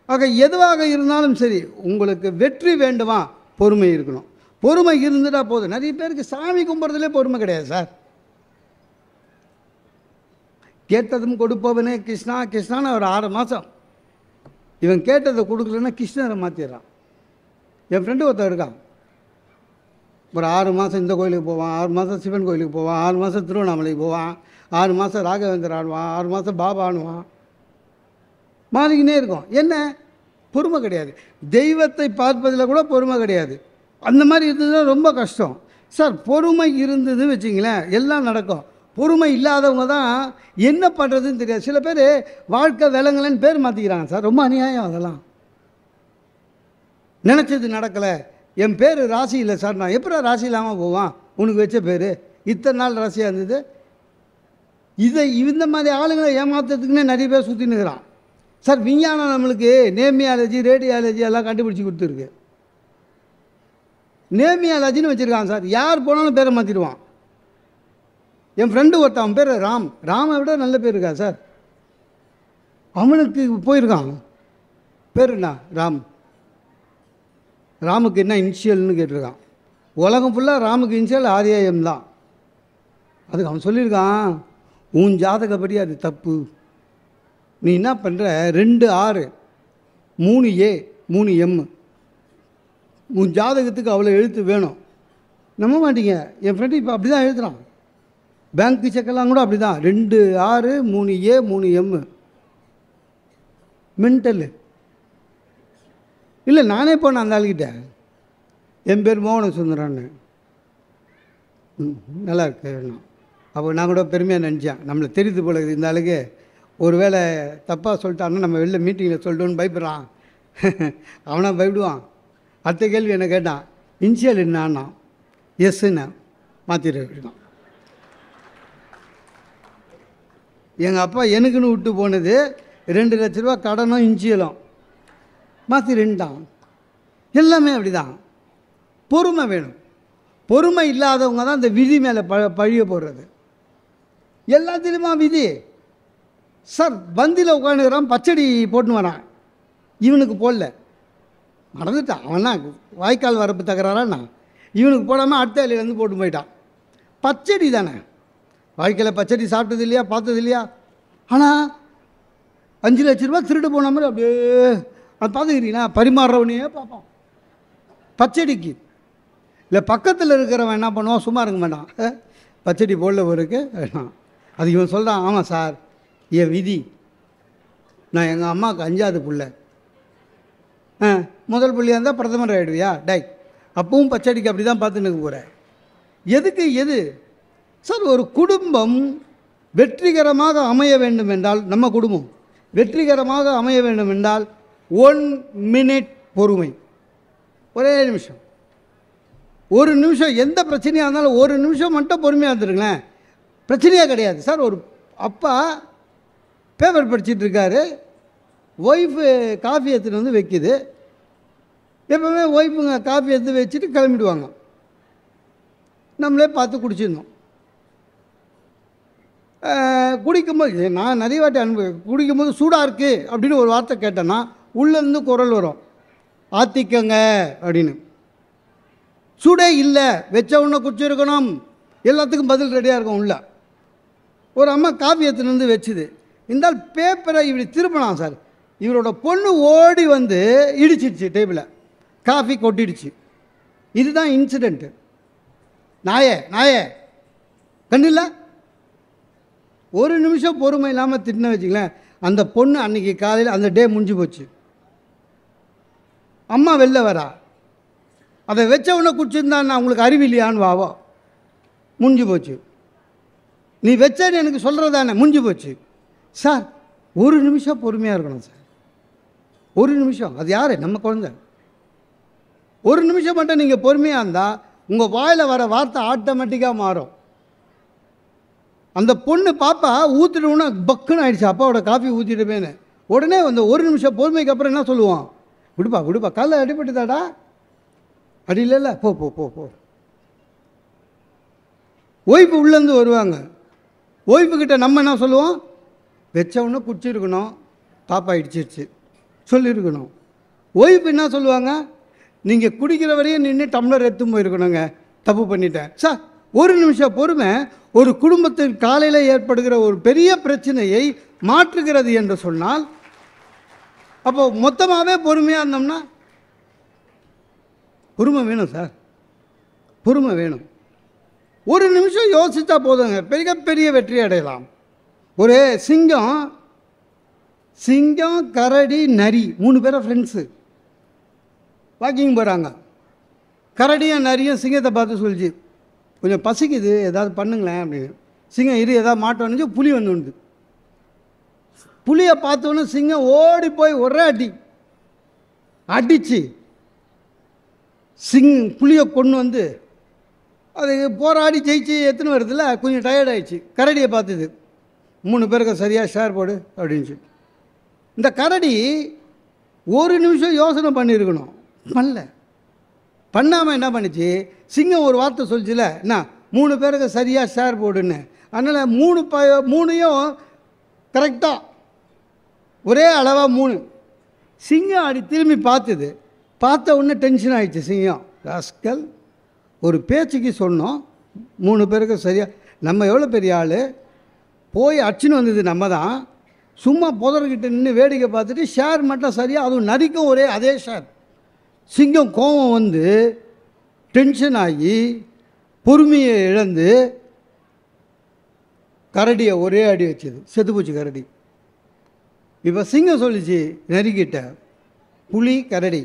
ஆக எதுவாக இருந்தாலும் சரி உங்களுக்கு வெற்றி வேண்டுமா, பொறுமை இருக்கணும். பொறுமை இருந்துட்டால் போதும். நிறைய பேருக்கு சாமி கும்பிட்றதுலே பொறுமை கிடையாது சார். கேட்டதும் கொடுப்பவனே கிருஷ்ணா கிருஷ்ணான்னு ஒரு 6 மாதம் இவன் கேட்டதை கொடுக்கலன்னா கிருஷ்ணரை மாற்றிடுறான். என் ஃப்ரெண்டு ஒருத்தர் இருக்கான். ஒரு 6 மாதம் இந்த கோயிலுக்கு போவான், 6 மாதம் சிவன் கோயிலுக்கு போவான், 6 மாதம் திருவண்ணாமலைக்கு போவான், 6 மாதம் ராகவேந்தர் ஆடுவான், 6 மாதம் பாபா ஆடுவான். மாறிக்கினே இருக்கும். என்ன? பொறுமை கிடையாது. தெய்வத்தை பார்ப்பதில் கூட பொறுமை கிடையாது. அந்த மாதிரி இருந்ததுன்னா ரொம்ப கஷ்டம் சார். பொறுமை இருந்தது வச்சிங்களேன் எல்லாம் நடக்கும். பொறுமை இல்லாதவங்க தான் என்ன பண்ணுறதுன்னு தெரியாது. சில பேர் வாழ்க்கை விலங்குலன்னு பேர் மாற்றிக்கிறாங்க சார். ரொம்ப அநியாயம் அதெல்லாம். நினச்சது நடக்கலை, என் பேர் ராசி இல்லை சார், நான் எப்போ ராசி இல்லாமல் போவான், உனக்கு வச்ச பேர் இத்தனை நாள் ராசியாக இருந்தது. இந்த மாதிரி ஆளுங்களை ஏமாத்துறதுக்குன்னே நிறைய பேர் சுற்றினுக்கிறான் சார். விஞ்ஞானம் நம்மளுக்கு நேமியாலஜி ரேடியாலஜி எல்லாம் கண்டுபிடிச்சி கொடுத்துருக்கு. நேமியாலஜின்னு வச்சுருக்கான் சார். யார் போனாலும் பேரை மாற்றிடுவான். என் ஃப்ரெண்டு ஒருத்தன், அவன் பேர் ராம். ராமை விட நல்ல பேர் இருக்கா சார். அவனுக்கு போயிருக்கான். பேர் என்ன? ராம். ராமுக்கு என்ன இனிஷியல்னு கேட்டிருக்கான். உலகம் ஃபுல்லாக ராமுக்கு இனிஷியல் RAM தான். அதுக்கு அவன் சொல்லியிருக்கான், உன் ஜாதகப்படி அது தப்பு. நீ என்ன பண்ணுற, 2 R 3 A 3 M, உன் ஜாதகத்துக்கு அவ்வளோ எழுத்து வேணும். நம்ப மாட்டீங்க, என் ஃப்ரெண்டு இப்போ அப்படி தான் எழுதுகிறான். பேங்க்கு செக்கெல்லாம் கூட அப்படி தான், 2 R 3 A 3 M. மென்டல் இல்லை. நானே போனேன் அந்த ஆளுக்கிட்ட. என் பேர் மோகன சுந்தரான்னு. நல்லா இருக்கு. அப்போ நான் கூட பெருமையாக நினச்சேன், நம்மளை தெரியுது போல இருக்குது இந்த ஆளுக்கு. ஒரு வேளை தப்பாக சொல்லிட்டான்னா நம்ம வெளில மீட்டிங்கில் சொல்லிட்டோன்னு பயப்படுறான். அவனாக பயப்படுவான். அடுத்த கேள்வி என்ன கேட்டான், இனிஷியல் என்னான்னா எஸ்ன்னு மாற்றிடுறான். எங்கள் அப்பா எனக்குன்னு விட்டு போனது 2 லட்ச ரூபா கடனும் இன்சியலும் மாற்றி 2 தான். எல்லாமே அப்படி தான். பொறுமை வேணும். பொறுமை இல்லாதவங்க தான் இந்த விதி மேலே பழிய போடுறது. எல்லாத்திலுமா விதி. சார் பந்தியில் உட்காந்துக்கிறான், பச்சடி போட்டுன்னு வரான், இவனுக்கு போடல, மறந்துட்டான். அவனா வாய்க்கால் வரப்பு தகராறான்னா இவனுக்கு போடாமல் அடுத்த வேலையிலேருந்து போட்டு போயிட்டான். பச்சடி தானே, வாழ்க்கையில் பச்சடி சாப்பிட்டது இல்லையா, பார்த்தது இல்லையா? ஆனால் 5 லட்ச ரூபா திருட்டு போன மாதிரி அப்படியே அது பார்த்துக்கிறீங்களா, பரிமாறுறவனையே பார்ப்பான் பச்சடிக்கு. இல்லை பக்கத்தில் இருக்கிறவன் என்ன பண்ணுவான், சும்மா இருக்க மாட்டான், பச்சடி போடல ஒருக்கு அது இவன் சொல்கிறான், ஆமாம் சார் என் விதி, நான் எங்கள் அம்மாவுக்கு 5ஆவது பிள்ளை, முதல் பிள்ளையாக இருந்தால் பிரதமர் ஆகிடுவியா டை, அப்பவும் பச்சடிக்கு அப்படி தான் பார்த்துன்னு போகிறேன். எதுக்கு எது சார்? ஒரு குடும்பம் வெற்றிகரமாக அமைய வேண்டும் என்றால், நம்ம குடும்பம் வெற்றிகரமாக அமைய வேண்டும் என்றால் 1 மினிட் பொறுமை. ஒரே நிமிஷம், 1 நிமிஷம். எந்த பிரச்சனையாக இருந்தாலும் 1 நிமிஷம் மட்டும் பொறுமையாக இருந்துருங்களேன், பிரச்சனையே கிடையாது சார். ஒரு அப்பா பேப்பர் படிச்சுட்டு இருக்காரு, ஒய்ஃபு காஃபி எடுத்துகிட்டு வந்து வைக்குது. எப்போவுமே ஒய்ஃபுங்க காஃபி எடுத்து வச்சுட்டு கிளம்பிடுவாங்க, நம்மளே பார்த்து குடிச்சிடணும். குடிக்கும்போது நான் நிறைய வாட்டி குடிக்கும்போது சூடாக இருக்குது அப்படின்னு ஒரு வார்த்தை கேட்டேன்னா உள்ளேருந்து குரல் வரும், ஆத்திக்கங்க அப்படின்னு. சூடே இல்லை, வச்ச உடனே குடிச்சிருக்கணும், எல்லாத்துக்கும் பதில் ரெடியாக இருக்கும். உள்ள ஒரு அம்மா காஃபி எடுத்துன்னு வந்து வச்சுது, இருந்தால் பேப்பரை இப்படி திருப்பினான் சார், இவரோட பொண்ணு ஓடி வந்து இடிச்சிடுச்சு டேபிளை, காஃபி கொட்டிடுச்சு. இதுதான் இன்சிடெண்ட்டு. நாயே நாயே கண்டில்ல. 1 நிமிஷம் பொறுமை இல்லாமல் திட்டின வச்சுங்களேன், அந்த பொண்ணு அன்றைக்கி காலையில் அந்த டே முடிஞ்சு போச்சு. அம்மா வெளில வரா, அதை வச்சவொன்னே குடிச்சிருந்தான்னு அவங்களுக்கு அறிவில்லையான்னு வாவோ, முடிஞ்சு போச்சு. நீ வச்சேன்னு எனக்கு சொல்கிறதானே, முடிஞ்சு போச்சு. சார் 1 நிமிஷம் பொறுமையாக இருக்கணும் சார், 1 நிமிஷம். அது யார்? நம்ம குழந்தை. 1 நிமிஷம் மட்டும் நீங்கள் பொறுமையாக இருந்தால் உங்கள் வாயில் வர வார்த்தை ஆட்டோமேட்டிக்காக மாறும். அந்த பொண்ணு பாப்பா ஊற்றிடுவோன்னா பக்குன்னு ஆயிடுச்சு, அப்பாவோட காஃபி ஊற்றிடுவேன்னு. உடனே அந்த 1 நிமிஷம் பொறுமைக்கு அப்புறம் என்ன சொல்லுவான், விடுப்பா விடுப்பா, காலைல அடிபட்டுதாடா, அடி இல்லைல்ல, போ போ போ போ. ஒய்ஃபு உள்ளேருந்து வருவாங்க, ஒய்ஃபுக்கிட்ட நம்ம என்ன சொல்லுவோம், வச்சவொன்னே குடிச்சிருக்கணும், பாப்பா இடிச்சிருச்சு சொல்லியிருக்கணும். ஒய்ஃபு என்ன சொல்லுவாங்க, நீங்கள் குடிக்கிற வரையும் நின்று டம்ளர் எடுத்து போயிருக்கணுங்க, தப்பு பண்ணிட்டேன். சார் 1 நிமிஷம் பொறுமை ஒரு குடும்பத்தில் காலையில் ஏற்படுகிற ஒரு பெரிய பிரச்சனையை மாற்றுகிறது என்று சொன்னால், அப்போ மொத்தமாகவே பொறுமையாக இருந்தோம்னா, பொறுமை வேணும் சார், பொறுமை வேணும். 1 நிமிஷம் யோசித்தா போதுங்க, பெரிய வெற்றி அடையலாம். ஒரு சிங்கம் கரடி நரி 3 பேரும் ஃப்ரெண்ட்ஸு வாக்கிங் போகிறாங்க. கரடியும் நரியும் சிங்கத்தை பார்த்து சொல்லிச்சு, கொஞ்சம் பசிக்குது ஏதாவது பண்ணுங்களேன் அப்படின்னு. சிங்கம் இரு ஏதாவது மாட்டோன்னு புலி வந்து புலியை பார்த்தோன்னே சிங்கம் ஓடி போய் ஒரே அடிச்சு புலியை கொண்டு வந்து அது போராடி ஜெயிச்சு எத்தனை வருதுல்ல, கொஞ்சம் டயர்டாயிடுச்சு. கரடியை பார்த்துது, 3 பேருக்கு சரியாக ஷேர் போடு அப்படின்ச்சு. இந்த கரடி 1 நிமிஷம் யோசனை பண்ணியிருக்கணும், பண்ணாமல் என்ன பண்ணிச்சு, சிங்கம் ஒரு வார்த்தை சொல்லிச்சுல, என்ன 3 பேருக்கு சரியாக ஷேர் போடுன்னு. அதனால் 3யும் கரெக்டாக ஒரே அளவாக 3. சிங்கம் அப்படி திரும்பி பார்த்த உடனே டென்ஷன் ஆகிடுச்சு சிங்கம். ராஸ்கல், ஒரு பேச்சுக்கு சொன்னோம் 3 பேருக்கு சரியாக, நம்ம எவ்வளோ பெரிய ஆள், போய் அடிச்சுன்னு வந்தது நம்ம தான், சும்மா புதர்கிட்ட நின்று வேடிக்கை பார்த்துட்டு ஷேர் மட்டும் சரியாக, அதுவும் நரிக்கும் ஒரே அதே ஷேர். சிங்கம் கோபம் வந்து டென்ஷன் ஆகி பொறுமையை இழந்து கரடியை ஒரே அடி வச்சது, செத்துப்போச்சு கரடி. இப்போ சிங்கம் சொல்லிச்சு நரிக்கிட்ட, புலி கரடி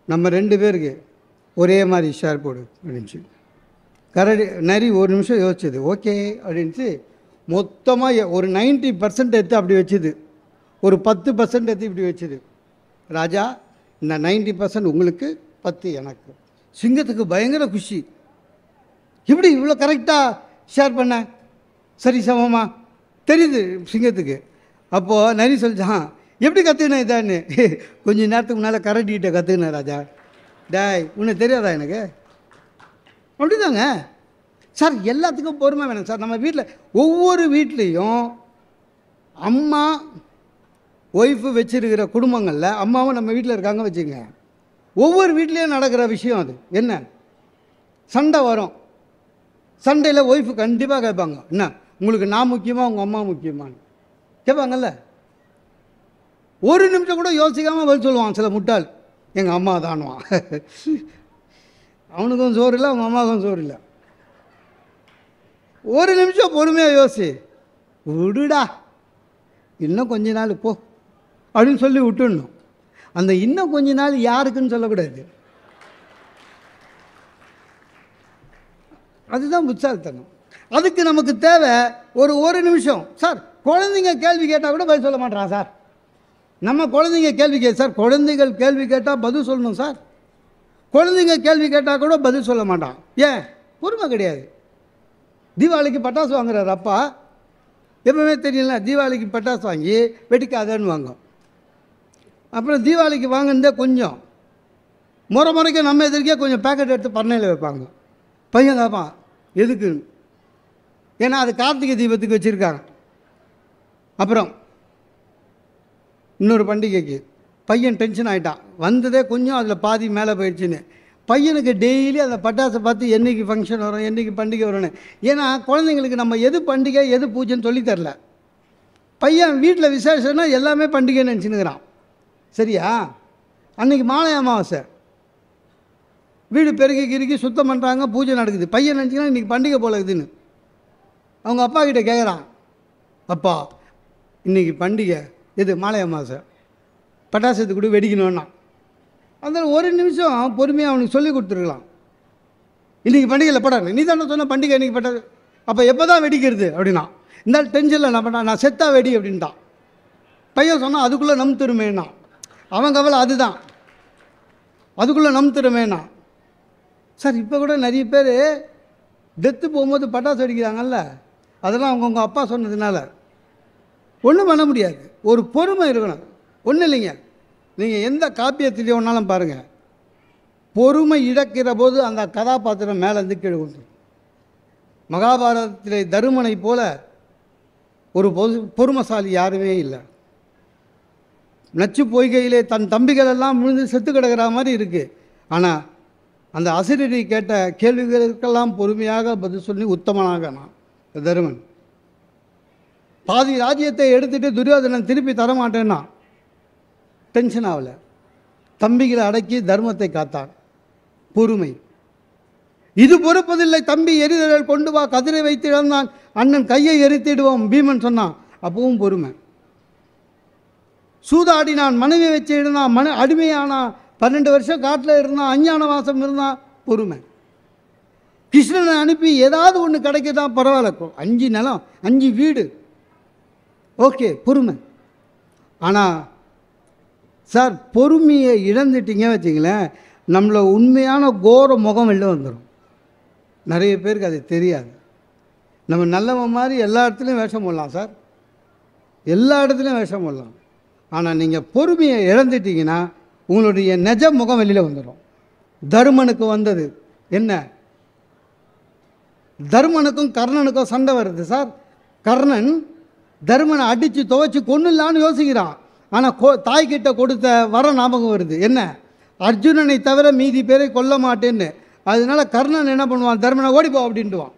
நம்ம 2 பேருக்கு ஒரே மாதிரி ஷேர் போடு அப்படின்ச்சு. நரி 1 நிமிஷம் யோசிச்சது, ஓகே அப்படின்ட்டு மொத்தமாக ஒரு 90% எடுத்து அப்படி வச்சுது, ஒரு 10% எடுத்து இப்படி வச்சுது. ராஜா, இந்த 90% உங்களுக்கு, 10 எனக்கு. சிங்கத்துக்கு பயங்கர குஷி, இப்படி இவ்வளோ கரெக்டாக ஷேர் பண்ண, சரி சமமா தெரியுது சிங்கத்துக்கு. அப்போது நரி சொல்லிச்சான், எப்படி கற்றுக்கினேன் இதான்னு? கொஞ்ச நேரத்துக்கு முன்னால் கரடிக்கிட்ட கற்றுக்கினேன் ராஜா. டாய் உனக்கு தெரியாதா எனக்கு? அப்படிதாங்க சார். எல்லாத்துக்கும் பொறுமை வேணும் சார். நம்ம வீட்டில் ஒவ்வொரு வீட்லேயும் அம்மா ஒய்ஃபு வச்சுருக்கிற குடும்பங்களில் அம்மாவும் நம்ம வீட்டில் இருக்காங்க வச்சுங்க. ஒவ்வொரு வீட்லேயும் நடக்கிற விஷயம் அது என்ன? சண்டை வரும். சண்டையில் ஒய்ஃபு கண்டிப்பாக கேட்பாங்க, என்ன உங்களுக்கு நான் முக்கியமா உங்கள் அம்மா முக்கியமானு கேட்பாங்கல்ல. ஒரு நிமிஷம் கூட யோசிக்காமல் பதில் சொல்லுவான் சில முட்டாள், எங்கள் அம்மா தானுவான். அவனுக்கும் சோறு இல்லை, அவங்க அம்மாவுக்கும் சோறு இல்லை. ஒரு நிமிஷம் பொறுமையாக யோசி, விடுடா இன்னும் கொஞ்ச நாள் போ அப்படின்னு சொல்லி விட்டுடணும். அந்த இன்னும் கொஞ்ச நாள் யாருக்குன்னு சொல்லக்கூடாது. அதுதான் புத்தாலித்தனம். அதுக்கு நமக்கு தேவை ஒரு நிமிஷம் சார். குழந்தைங்க கேள்வி கேட்டால் கூட பதில் சொல்ல மாட்டான் சார். நம்ம குழந்தைங்க கேள்வி சார், குழந்தைகள் கேள்வி கேட்டால் பதில் சொல்லணும் சார். குழந்தைங்க கேள்வி கேட்டால் கூட பதில் சொல்ல மாட்டான். ஏன்? பொறுமை கிடையாது. தீபாவளிக்கு பட்டாசு வாங்குறாரு அப்பா, எப்பவுமே தெரியல, தீபாவளிக்கு பட்டாசு வாங்கி வெடிக்காதன்னு வாங்கும். அப்புறம் தீபாவளிக்கு வாங்கினதே கொஞ்சம் முறைக்க நம்ம எதிர்க்கே கொஞ்சம் பேக்கெட் எடுத்து பண்ணையில் வைப்பாங்க. பையன் கேட்பான் எதுக்குன்னு. ஏன்னா அது கார்த்திகை தீபத்துக்கு வச்சுருக்காங்க. அப்புறம் இன்னொரு பண்டிகைக்கு பையன் டென்ஷன் ஆகிட்டான். வந்ததே கொஞ்சம், அதில் பாதி மேலே போயிடுச்சுன்னு. பையனுக்கு டெய்லி அந்த பட்டாசை பார்த்து என்றைக்கு ஃபங்க்ஷன் வரும், என்றைக்கு பண்டிகை வரும்னு. ஏன்னா குழந்தைங்களுக்கு நம்ம எது பண்டிகை எது பூஜைன்னு சொல்லித்தரல. பையன் வீட்டில் விசேஷம்னா எல்லாமே பண்டிகைன்னு நினச்சினுக்கிறான். சரியா? அன்றைக்கி மாலை அமாவாசை, வீடு பெருகி கிருக்கி சுத்தம் பண்ணுறாங்க, பூஜை நடக்குது. பையன் நினச்சிங்கன்னா இன்றைக்கி பண்டிகை போல இருக்குதுன்னு அவங்க அப்பா கிட்டே கேட்குறான், அப்பா இன்றைக்கி பண்டிகை எது? மாலை அமாவாசை, பட்டாசத்து கூட வெடிக்கணும்னா. அதில் ஒரு நிமிஷம் பொறுமையாக அவனுக்கு சொல்லி கொடுத்துருக்கலாம். இன்றைக்கி பண்டிகையில் படாது, நீ தானே சொன்ன பண்டிகை இன்றைக்கி பட்டாது, அப்போ எப்போ தான் வெடிக்கிறது அப்படின்னா. இந்த டென்ஷனில் நான் பண்ணான், நான் செத்தா வெடி அப்படின்ட்டான். பையன் சொன்னால் அதுக்குள்ளே நம் திருமேனா. அவன் கவலை அதுதான், அதுக்குள்ளே நம் திருமேனா. சார் இப்போ கூட நிறைய பேர் டெத்து போகும்போது பட்டாசு வெடிக்கிறாங்கல்ல, அதெல்லாம் அவங்கவுங்க அப்பா சொன்னதுனால ஒன்றும் பண்ண முடியாது. ஒரு பொறுமை இருக்கணும். ஒன்றும் இல்லைங்க, நீங்கள் எந்த காப்பியத்திலேயே ஒன்றாலும் பாருங்கள், பொறுமை இழக்கிற போது அந்த கதாபாத்திரம் மேலேருந்து கீழே கொடுத்துரும். மகாபாரதத்திலே தருமனை போல ஒரு பொறுமைசாலி யாருமே இல்லை. நச்சு பொய்கையிலே தன் தம்பிகள் எல்லாம் விழுந்து செத்து கிடக்கிற மாதிரி இருக்குது. ஆனால் அந்த அசிரடி கேட்ட கேள்விகளுக்கெல்லாம் பொறுமையாக பதில் சொல்லி உத்தமனாக நான் தருமன். பாதி ராஜ்யத்தை எடுத்துகிட்டு துரியோதனன் திருப்பி தரமாட்டேன்னா டென்ஷன் ஆகலை. தம்பிகளை அடக்கி தர்மத்தை காத்தான். பொறுமை. இது பொறுப்பதில்லை தம்பி, எரிதல் கொண்டு வா, கதிரை வைத்து இழந்தான் அண்ணன் கையை எரித்திடுவோம் பீமன் சொன்னான். அப்பவும் பொறுமை. சூதாடினான், மனைவி வச்சு இருந்தான், அடிமையானா, 12 வருஷம் காட்டில் இருந்தான், அஞ்ஞான வாசம் இருந்தான். பொறுமை. கிருஷ்ணனை அனுப்பி ஏதாவது ஒன்று கிடைக்கதான் பரவாயில்ல, 5 நிலம் 5 வீடு, ஓகே பொறுமை. ஆனால் சார் பொறுமையை இழந்துட்டீங்க வச்சிங்களேன், நம்மளை உண்மையான கோர முகம் வெளில வந்துடும். நிறைய பேருக்கு அது தெரியாது. நம்ம நல்லவன் மாதிரி எல்லா இடத்துலையும் வேஷம் போடலாம் சார், எல்லா இடத்துலையும் வேஷம் போடலாம். ஆனால் நீங்கள் பொறுமையை இழந்துட்டீங்கன்னா உங்களுடைய நிஜ முகம் வெளியில் வந்துடும். தருமனுக்கு வந்தது என்ன? தருமனுக்கும் கர்ணனுக்கும் சண்டை வருது சார். கர்ணன் தருமனை அடித்து துவைச்சி கொன்னுலான்னு யோசிக்கிறான். ஆனால் தாய்கிட்ட கொடுத்த வர ஞாபகம் வருது. என்ன? அர்ஜுனனை தவிர மீதி பேரை கொல்ல மாட்டேன்னு. அதனால கர்ணன் என்ன பண்ணுவான்? தருமனை ஓடிப்போ அப்படின்ட்டுவான்.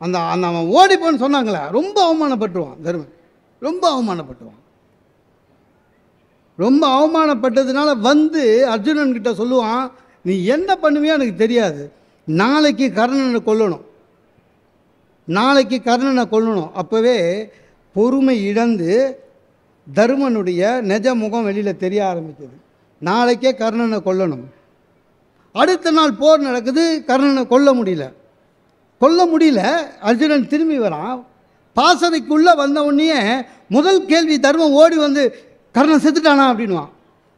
அந்த அவன் ஓடிப்போன்னு சொன்னாங்களே, ரொம்ப அவமானப்பட்டுருவான் தருமன். ரொம்ப அவமானப்பட்டுவான். ரொம்ப அவமானப்பட்டதுனால வந்து அர்ஜுனன்கிட்ட சொல்லுவான், நீ என்ன பண்ணுவியோ எனக்கு தெரியாது, நாளைக்கு கர்ணனை கொல்லணும், நாளைக்கு கர்ணனை கொல்லணும். அப்போவே பொறுமை இழந்து தருமனுடைய நிஜ முகம் வெளியில் தெரிய ஆரம்பிச்சது. நாளைக்கே கர்ணனை கொல்லணும். அடுத்த நாள் போர் நடக்குது, கர்ணனை கொல்ல முடியல. அர்ஜுனன் திரும்பி வரான். பாசறைக்குள்ளே வந்த உடனே முதல் கேள்வி தர்மம் ஓடி வந்து, கர்ணன் செத்துட்டானா அப்படின்வான்.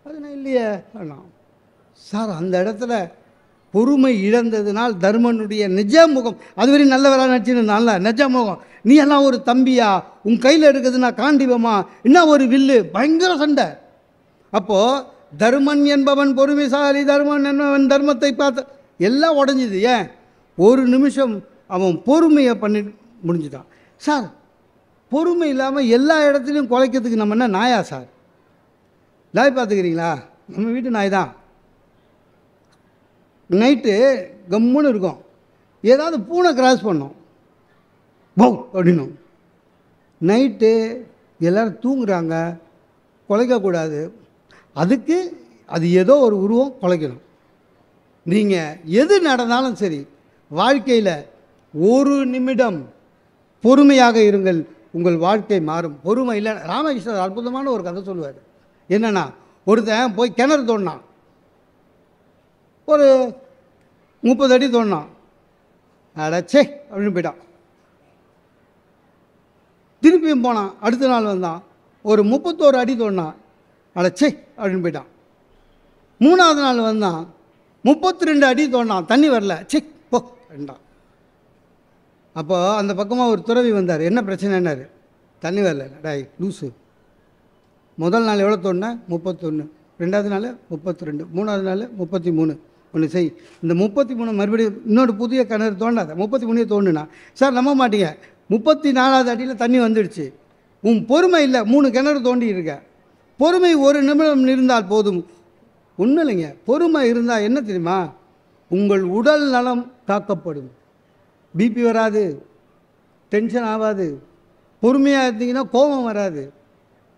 அது நான் இல்லையே வேணாம் சார். அந்த இடத்துல பொறுமை இழந்ததுனால் தர்மனுடைய நிஜ முகம், அதுவரை நல்லவராக நடிச்சிருந்தான்ல, நிஜ முகம் நீ எல்லாம் ஒரு தம்பியா, உன் கையில் இருக்குதுன்னா காண்டிவமா, என்ன ஒரு வில்லு, பயங்கர சண்டை. அப்போது தர்மன் என்பவன் பொறுமைசாலி, தர்மன் என்பவன் தர்மத்தை பார்த்து எல்லாம் உடஞ்சிது. ஏன்? ஒரு நிமிஷம் அவன் பொறுமையை பண்ணி முடிஞ்சுட்டான். சார், பொறுமை இல்லாமல் எல்லா இடத்துலையும் குலைக்கிறதுக்கு நம்ம என்ன நாயா சார்? நாய் பார்த்துக்கிறீங்களா? நம்ம வீட்டு நாய் தான். நைட்டு கம்முன்னு இருக்கும், ஏதாவது பூனை கிராஸ் பண்ணோம், போ அப்படின்னும். நைட்டு எல்லோரும் தூங்குறாங்க, குலைக்கக்கூடாது, அதுக்கு அது ஏதோ ஒரு உருவம் குலைக்கணும். நீங்கள் எது நடந்தாலும் சரி, வாழ்க்கையில் ஒரு நிமிடம் பொறுமையாக இருங்கள், உங்கள் வாழ்க்கை மாறும். பொறுமை இல்லை. ராமகிருஷ்ணர் அற்புதமான ஒரு கதை சொல்லுவார். என்னென்னா, ஒருத்தன் போய் கிணறு தோண்டினான், ஒரு 30 அடி தோண்டினான், அடச்சே அப்படின்னு போயிட்டான். திருப்பியும் போனான், அடுத்த நாள் வந்தான், ஒரு 31 அடி தோண்டினான், அடச்சே அப்படின்னு போயிட்டான். 3வது நாள் வந்தான், 32 அடி தோண்டினான், தண்ணி வரல, சே போ அப்படின்ட்டான். அப்போ அந்த பக்கமாக ஒரு துறவி வந்தார். என்ன பிரச்சனைன்னாரு. தண்ணி வரல. டாய் லூஸு, முதல் நாள் எவ்வளோ தோண்டினா? 31, 2வது நாள் 32, 3வது நாள் 33. ஒன்று செய், இந்த 33 மறுபடியும் இன்னொரு புதிய கிணறு தோண்டாத, 33 தோண்டுனா. சார் நம்ப மாட்டீங்க, 34வது அடியில் தண்ணி வந்துடுச்சு. உன் பொறுமை இல்லை, 3 கிணறு தோண்டி இருக்க. பொறுமை ஒரு நிமிடம் இருந்தால் போதும். ஒன்றும் இல்லைங்க, பொறுமை இருந்தால் என்ன தெரியுமா? உங்கள் உடல் நலம் காக்கப்படும், பிபி வராது, டென்ஷன் ஆகாது. பொறுமையாக இருந்தீங்கன்னா கோபம் வராது.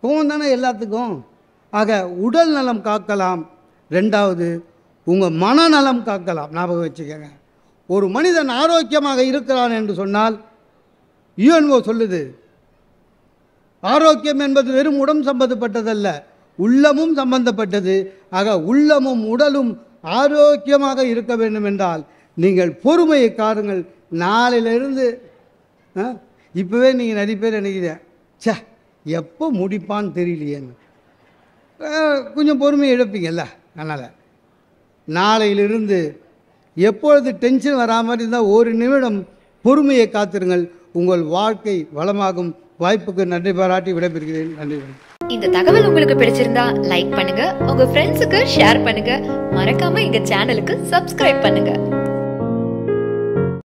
கோபம் தானே எல்லாத்துக்கும். ஆக உடல் நலம் காக்கலாம். 2வது, உங்கள் மனநலம் காக்கலாம். ஞாபகம் வச்சுக்கோங்க. ஒரு மனிதன் ஆரோக்கியமாக இருக்கிறான் என்று சொன்னால், யுஎன்ஓ சொல்லுது, ஆரோக்கியம் என்பது வெறும் உடம்பு சம்பந்தப்பட்டதல்ல, உள்ளமும் சம்பந்தப்பட்டது. ஆக உள்ளமும் உடலும் ஆரோக்கியமாக இருக்க வேண்டும் என்றால் நீங்கள் பொறுமையை காருங்கள். நாளையிலிருந்து இப்போவே நீங்கள் நிறைய பேர் நினைக்கிறீங்க, சே எப்போ முடிப்பான்னு தெரியலையேன்னு, கொஞ்சம் பொறுமையை இழப்பீங்கல்ல. அதனால் நாளையிலிருந்து எப்பொழுது டென்ஷன் வராமல் இருந்தால் ஒரு நிமிடம் பொறுமையை காத்திருங்கள், உங்கள் வாழ்க்கை வளமாகும். வாய்ப்புக்கு நன்றி பாராட்டி விடைபெறுகிறேன். நன்றி.
இந்த தகவல் உங்களுக்கு பிடிச்சிருந்தா லைக் பண்ணுங்க, உங்க ஃப்ரெண்ட்ஸுக்கு ஷேர் பண்ணுங்க, மறக்காம எங்க சேனலுக்கு சப்ஸ்கிரைப் பண்ணுங்க.